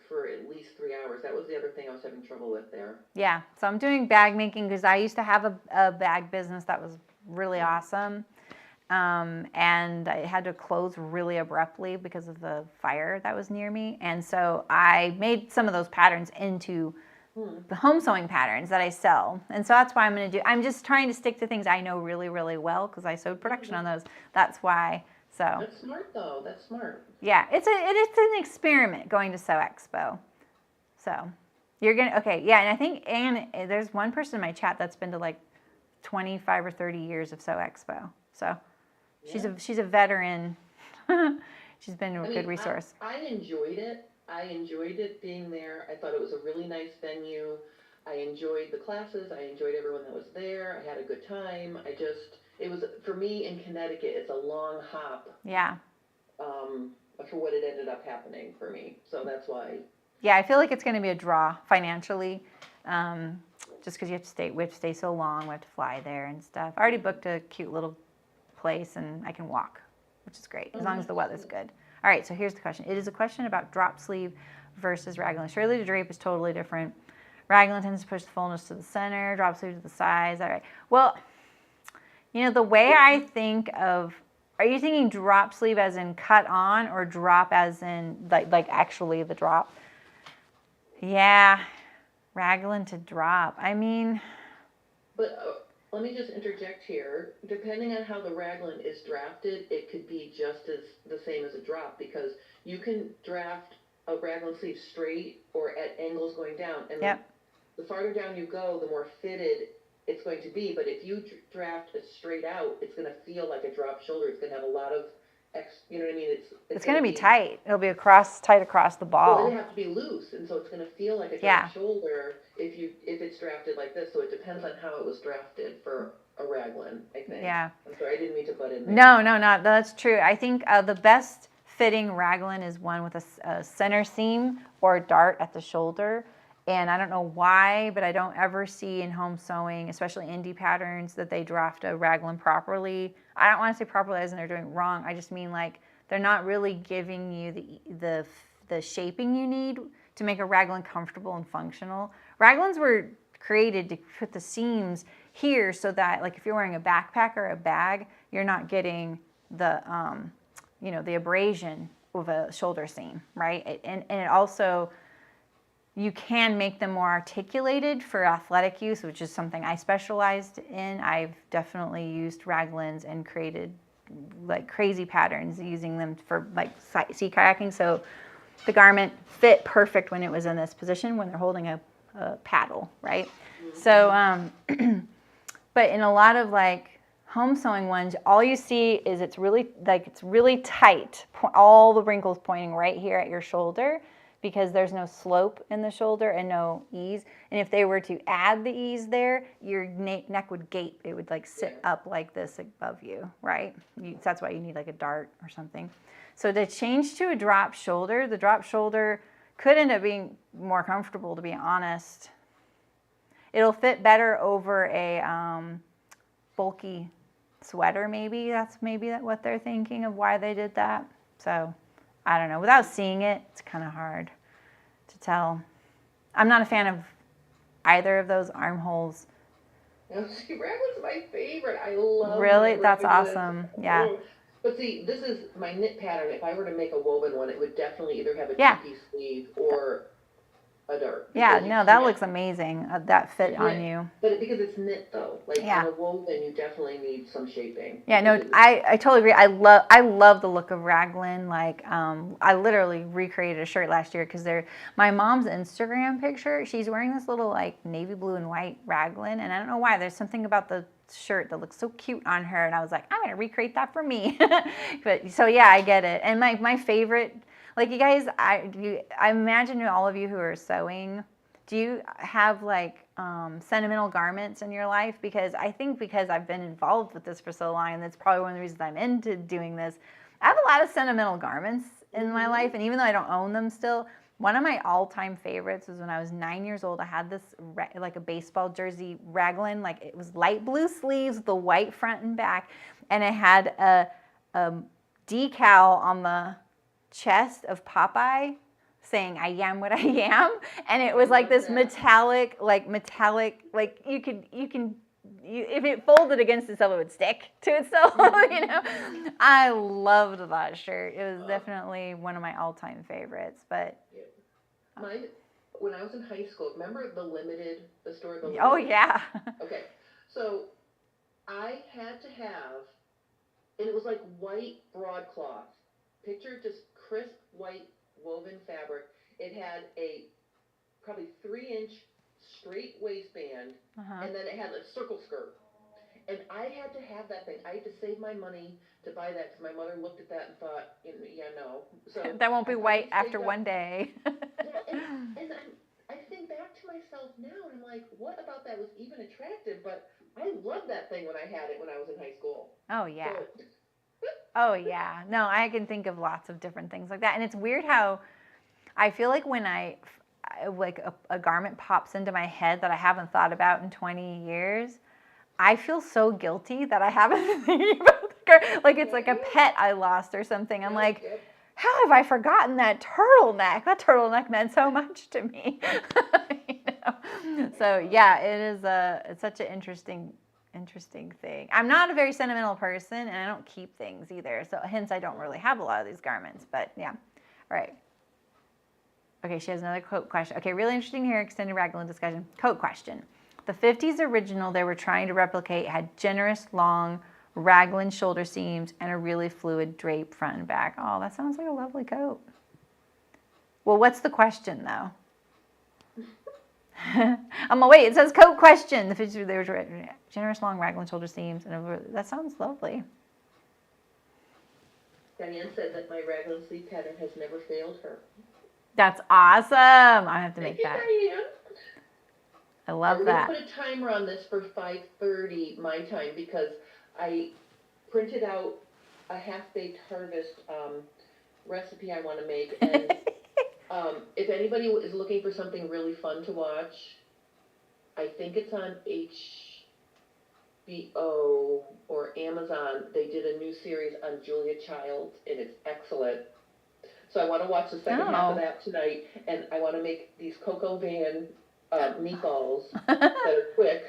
for at least 3 hours. That was the other thing I was having trouble with there. Yeah, so I'm doing bag making because I used to have a bag business that was really awesome. And I had to close really abruptly because of the fire that was near me. And so I made some of those patterns into the home sewing patterns that I sell. And so that's why I'm just trying to stick to things I know really, really well because I sewed production on those. That's why. So that's smart though. That's smart. Yeah, it's an experiment going to Sew Expo. So you're going to, okay. Yeah. And I think there's one person in my chat that's been to like 25 or 30 years of Sew Expo. So she's a veteran. She's been a good resource. I enjoyed it. I enjoyed it being there. I thought it was a really nice venue. I enjoyed the classes. I enjoyed everyone that was there. I had a good time. It was, for me in Connecticut, it's a long hop. Yeah. For what it ended up happening for me. So that's why. Yeah, I feel like it's going to be a draw financially. Just because we have to stay so long. We have to fly there and stuff. I already booked a cute little place and I can walk, which is great, as long as the weather's good. All right, so here's the question. It is a question about drop sleeve versus raglan. Surely the drape is totally different. Raglan tends to push the fullness to the center, drop sleeve to the sides. All right. Well, the way I think of, are you thinking drop sleeve as in cut on or drop as in like actually the drop? Yeah, raglan to drop. I mean. But let me just interject here. Depending on how the raglan is drafted, it could be just as the same as a drop, because you can draft a raglan sleeve straight or at angles going down, and yep. the farther down you go, the more fitted it's going to be. But if you draft it straight out, it's going to feel like a drop shoulder. It's going to have a lot of you know what I mean? It's going to be tight. It'll be tight across the ball. Well, it have to be loose, and so it's going to feel like a drop shoulder if it's drafted like this. So it depends on how it was drafted for a raglan, I think. Yeah. I'm sorry, I didn't mean to butt in there. No, that's true. I think the best fitting raglan is one with a center seam or a dart at the shoulder. And I don't know why, but I don't ever see in home sewing, especially indie patterns, that they draft a raglan properly. I don't want to say properly as in they're doing it wrong. I just mean like they're not really giving you the shaping you need to make a raglan comfortable and functional. Raglans were created to put the seams here so that, like, if you're wearing a backpack or a bag, you're not getting the the abrasion of a shoulder seam, right? And it also, you can make them more articulated for athletic use, which is something I specialized in. I've definitely used raglans and created like crazy patterns using them for like sea kayaking. So the garment fit perfect when it was in this position when they're holding a paddle, right? So, but in a lot of like home sewing ones, all you see is it's really tight, all the wrinkles pointing right here at your shoulder, because there's no slope in the shoulder and no ease. And if they were to add the ease there, your neck would gape. It would like sit up like this above you, right? That's why you need like a dart or something. So to change to a drop shoulder, the drop shoulder could end up being more comfortable, to be honest. It'll fit better over a bulky sweater, maybe. That's maybe what they're thinking of why they did that. So I don't know. Without seeing it, it's kind of hard to tell. I'm not a fan of either of those armholes. No, see, raglan's my favorite. I love it. Really? That's awesome. Yeah. Oh. But see, this is my knit pattern. If I were to make a woven one, it would definitely either have a two-piece sleeve or a dart. Yeah, no, that looks amazing. That fit on you. But because it's knit though, like on a woven, you definitely need some shaping. Yeah, no, I totally agree. I love the look of raglan. Like, I literally recreated a shirt last year because my mom's Instagram picture. She's wearing this little like navy blue and white raglan, and I don't know why. There's something about the shirt that looks so cute on her, and I was like, I'm gonna recreate that for me. But so yeah, I get it. And my favorite. Like, you guys, I imagine all of you who are sewing, do you have like sentimental garments in your life? Because I think because I've been involved with this for so long, and that's probably one of the reasons I'm into doing this, I have a lot of sentimental garments in my life. And even though I don't own them still, one of my all-time favorites was when I was 9 years old. I had this like a baseball jersey raglan, like it was light blue sleeves, the white front and back, and it had a decal on the chest of Popeye saying "I am what I am," and it was like this metallic, like you can if it folded against itself, it would stick to itself. I loved that shirt. It was definitely one of my all-time favorites. But mine, when I was in high school, remember the store? Oh yeah. Okay, so I had to have, and it was like white broadcloth. Picture just crisp white woven fabric. It had a probably 3-inch straight waistband, and then it had a circle skirt. And I had to have that thing. I had to save my money to buy that because my mother looked at that and thought, yeah, no. So that won't be white after one day. and I think back thought to myself now, and I'm like, what about that was even attractive? But I loved that thing when I had it when I was in high school. Oh, yeah. So, Oh, yeah. No, I can think of lots of different things like that. And it's weird how I feel like when like a garment pops into my head that I haven't thought about in 20 years, I feel so guilty that I haven't been thinking about the garment. Like it's like a pet I lost or something. I'm like, how have I forgotten that turtleneck? That turtleneck meant so much to me. You know? So yeah, it's such an interesting thing. I'm not a very sentimental person, and I don't keep things either. So hence I don't really have a lot of these garments. But yeah, all right. Okay, she has another quote question. Okay, really interesting here, extended raglan discussion. Coat question. The 50s original they were trying to replicate had generous, long raglan shoulder seams and a really fluid drape front and back. Oh, that sounds like a lovely coat. Well, what's the question, though? Wait, it says coat question. The 50s, they were generous, long raglan shoulder seams. That sounds lovely. Diane said that my raglan sleeve pattern has never failed her. That's awesome. I have to make that. Diane. I love that. I'm going to put a timer on this for 5:30 my time because I printed out a half-baked harvest recipe I want to make. And if anybody is looking for something really fun to watch, I think it's on HBO or Amazon. They did a new series on Julia Childs, and it's excellent. So I want to watch the second half of that tonight, and I want to make these Coco Van meatballs that are quick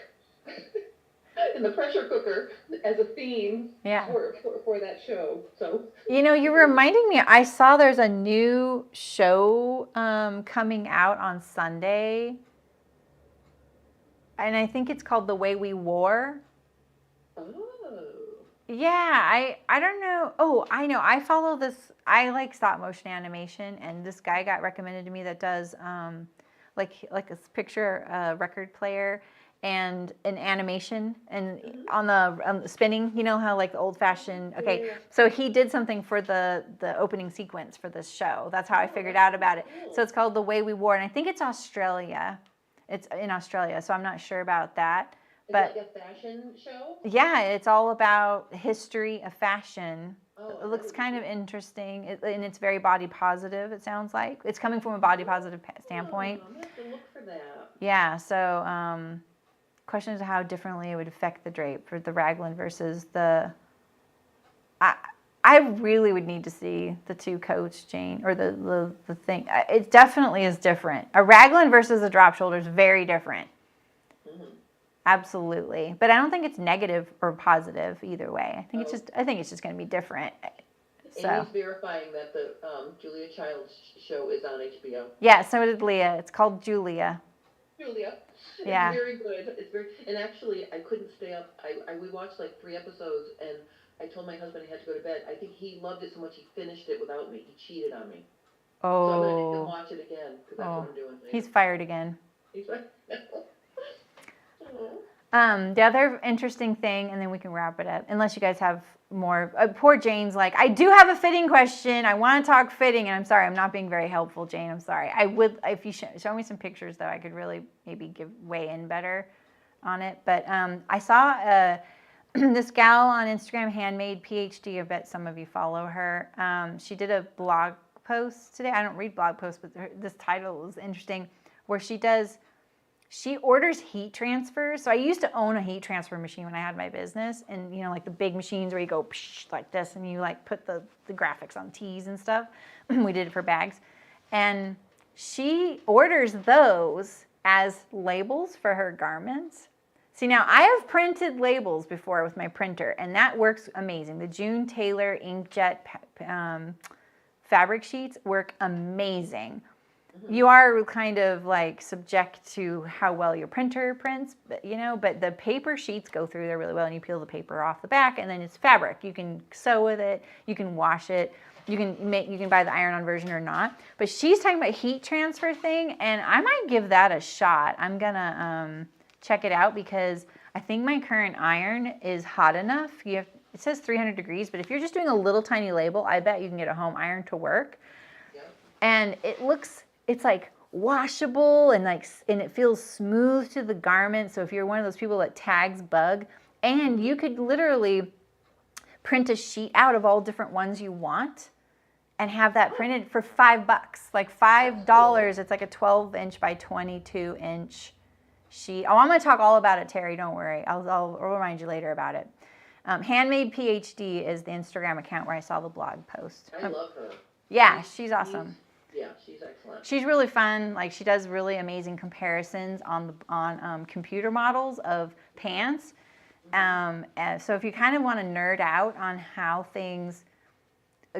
in the pressure cooker as a theme for that show. So you know, you're reminding me. I saw there's a new show coming out on Sunday, and I think it's called The Way We Wore. Oh. Yeah, I don't know. Oh, I know. I follow this. I like stop motion animation, and this guy got recommended to me that does like a picture record player and an animation and on the spinning. You know how like the old fashioned. Okay, so he did something for the opening sequence for this show. That's how I figured out about it. So it's called The Way We Wore, and I think it's Australia. It's in Australia, so I'm not sure about that. But is it like a fashion show? Yeah, it's all about history of fashion. Oh, it looks kind of interesting, and it's very body positive, it sounds like. It's coming from a body positive standpoint. I'm going to have to look for that. Yeah, so question is how differently it would affect the drape for the raglan versus the... I really would need to see the two coats, Jane, or the thing. It definitely is different. A raglan versus a drop shoulder is very different. Absolutely, but I don't think it's negative or positive either way. I think it's just going to be different. So. Amy's verifying that the Julia Childs show is on HBO. Yeah, so did Leah. It's called Julia. Julia. Yeah. It's very good. And actually I couldn't stay up. We watched like 3 episodes, and I told my husband I had to go to bed. I think he loved it so much he finished it without me. He cheated on me. Oh. So I'm going to make him watch it again because that's what I'm doing later. He's fired again. He's like. The other interesting thing, and then we can wrap it up, unless you guys have more. Poor Jane's like, I do have a fitting question. I want to talk fitting, and I'm sorry, I'm not being very helpful, Jane. I'm sorry. I would, if you show me some pictures, though, I could really maybe weigh in better on it. But I saw this gal on Instagram, Handmade PhD. I bet some of you follow her. She did a blog post today. I don't read blog posts, but this title was interesting, where she orders heat transfers. So I used to own a heat transfer machine when I had my business, and you know, like the big machines where you go like this and you like put the graphics on tees and stuff. We did it for bags. And she orders those as labels for her garments. See, now I have printed labels before with my printer, and that works amazing. The June Taylor inkjet fabric sheets work amazing. You are kind of like subject to how well your printer prints, but the paper sheets go through there really well, and you peel the paper off the back, and then it's fabric. You can sew with it, you can wash it, you can buy the iron-on version or not. But she's talking about heat transfer thing, and I might give that a shot. I'm gonna check it out because I think my current iron is hot enough. It says 300 degrees, but if you're just doing a little tiny label, I bet you can get a home iron to work. Yeah. And it's like washable and and it feels smooth to the garment. So if you're one of those people that tags bug, and you could literally print a sheet out of all different ones you want and have that printed for $5, like $5. It's like a 12-inch by 22-inch sheet. Oh, I'm going to talk all about it, Terry. Don't worry. I'll remind you later about it. Handmade PhD is the Instagram account where I saw the blog post. I love her. Yeah, she's awesome. Yeah, she's excellent. She's really fun. Like, she does really amazing comparisons on computer models of pants. So if you kind of want to nerd out on how things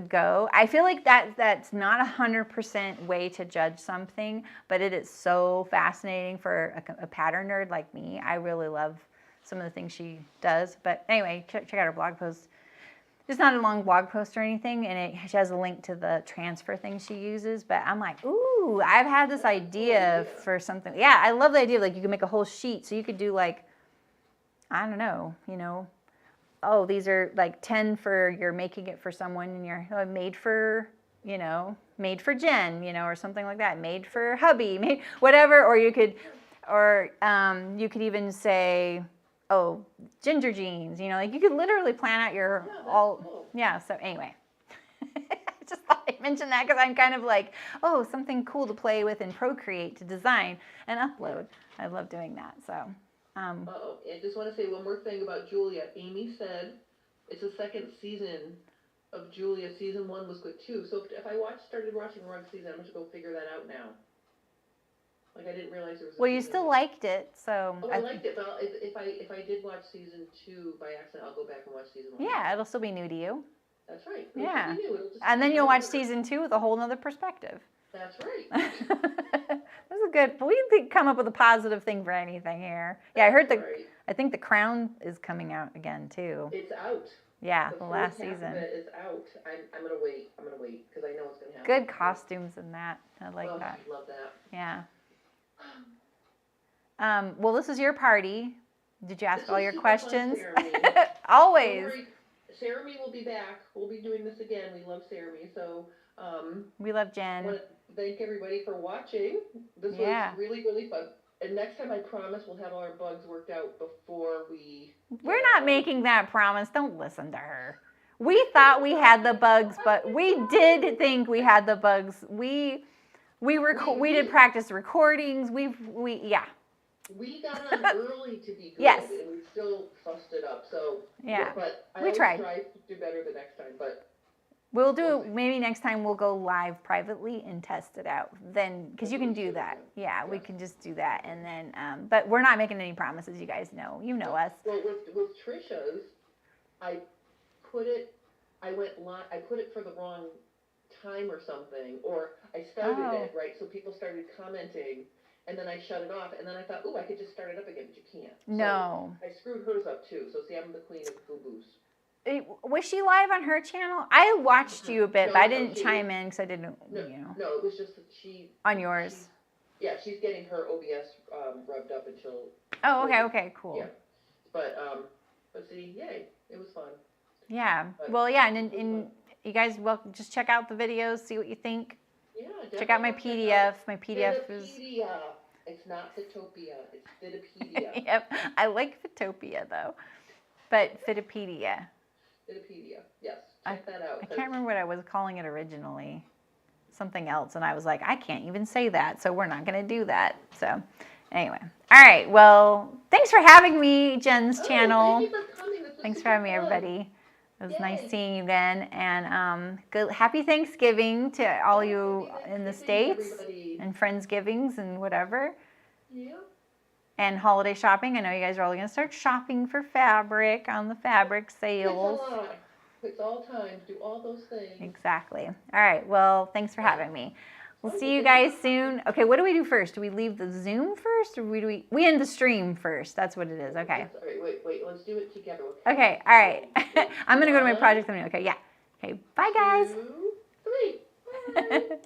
go, I feel like that's not 100% way to judge something, but it is so fascinating for a pattern nerd like me. I really love some of the things she does. But anyway, check out her blog post. It's not a long blog post or anything, and she has a link to the transfer thing she uses. But I'm like, ooh, I've had this idea for something. Yeah, I love the idea. Like, you can make a whole sheet. So you could do, like, I don't know, oh, these are like 10 for you're making it for someone, and you're made for, made for Jen, or something like that. Made for hubby, made whatever. Or you could even say, oh, ginger jeans, like you could literally plan out your cool. Yeah. So anyway, I just thought I'd mention that because I'm kind of like, oh, something cool to play with in Procreate to design and upload. I love doing that. So. And just want to say one more thing about Julia. Amy said it's the second season of Julia. Season 1 was good too. So if I started watching Rug season, I'm going to go figure that out now. Like, I didn't realize there was. Well, you still liked it, so. Oh, I liked it, but if I did watch season 2 by accident, I'll go back and watch season 1. Yeah, it'll still be new to you. That's right. Yeah. And then you'll watch season 2 with a whole nother perspective. That's right. This is good. We can come up with a positive thing for anything here. Yeah, I heard I think The Crown is coming out again too. It's out. Yeah, the last season. It is out. I'm gonna wait. Because I know it's gonna happen. Good costumes in that. I like that. I love that. Yeah. Well, this is your party. Did you ask all your questions? Always. Saremy will be back. We'll be doing this again. We love Saremy. So. We love Jen. I want to thank everybody for watching. This was really, really fun. And next time, I promise we'll have all our bugs worked out before we... We're not making that promise. Don't listen to her. We thought we had the bugs, but we did think we had the bugs. We did practice recordings. Yeah. We got on early to be good, yes. And we still fussed it up. So yeah, but we tried to do better the next time. But we'll do. Maybe next time we'll go live privately and test it out. Then, because you can do that. Yeah, we can just do that, and then. But we're not making any promises. You guys know. You know us. Well, with Trisha's, I put it for the wrong time or something, or I started it right, so people started commenting. And then I shut it off, and then I thought, I could just start it up again, but you can't. No. So I screwed hers up, too. So, see, I'm the queen of boo-boos. Was she live on her channel? I watched you a bit, but I didn't chime in because I didn't, No, it was just that she... On yours? She's getting her OBS rubbed up until... Oh, okay, cool. Yeah. But see, yay, it was fun. Yeah. Well, yeah, and you guys, just check out the videos, see what you think. Yeah, check out my PDF. My PDF is... It's not Fitopedia. It's Fitopedia. Yep. I like Fitopia, though. But Fitopedia. Fitopedia. Yes. Check that out. I can't remember what I was calling it originally. Something else. And I was like, I can't even say that, so we're not going to do that. So, anyway. All right. Well, thanks for having me, Jen's channel. Thank you for coming. Thanks for having me, everybody. It was nice seeing you again, and happy Thanksgiving to all you in the States, and Friendsgivings and whatever. Yeah. And holiday shopping. I know you guys are all going to start shopping for fabric on the fabric sales. It's all time to do all those things. Exactly. All right. Well, thanks for having me. We'll see you guys soon. Okay, what do we do first? Do we leave the Zoom first, or we end the stream first? That's what it is. Okay. All right, wait. Let's do it together. Okay. All right. I'm gonna go to my project. Okay. Yeah. Okay. Bye, guys. 2, 3. Bye.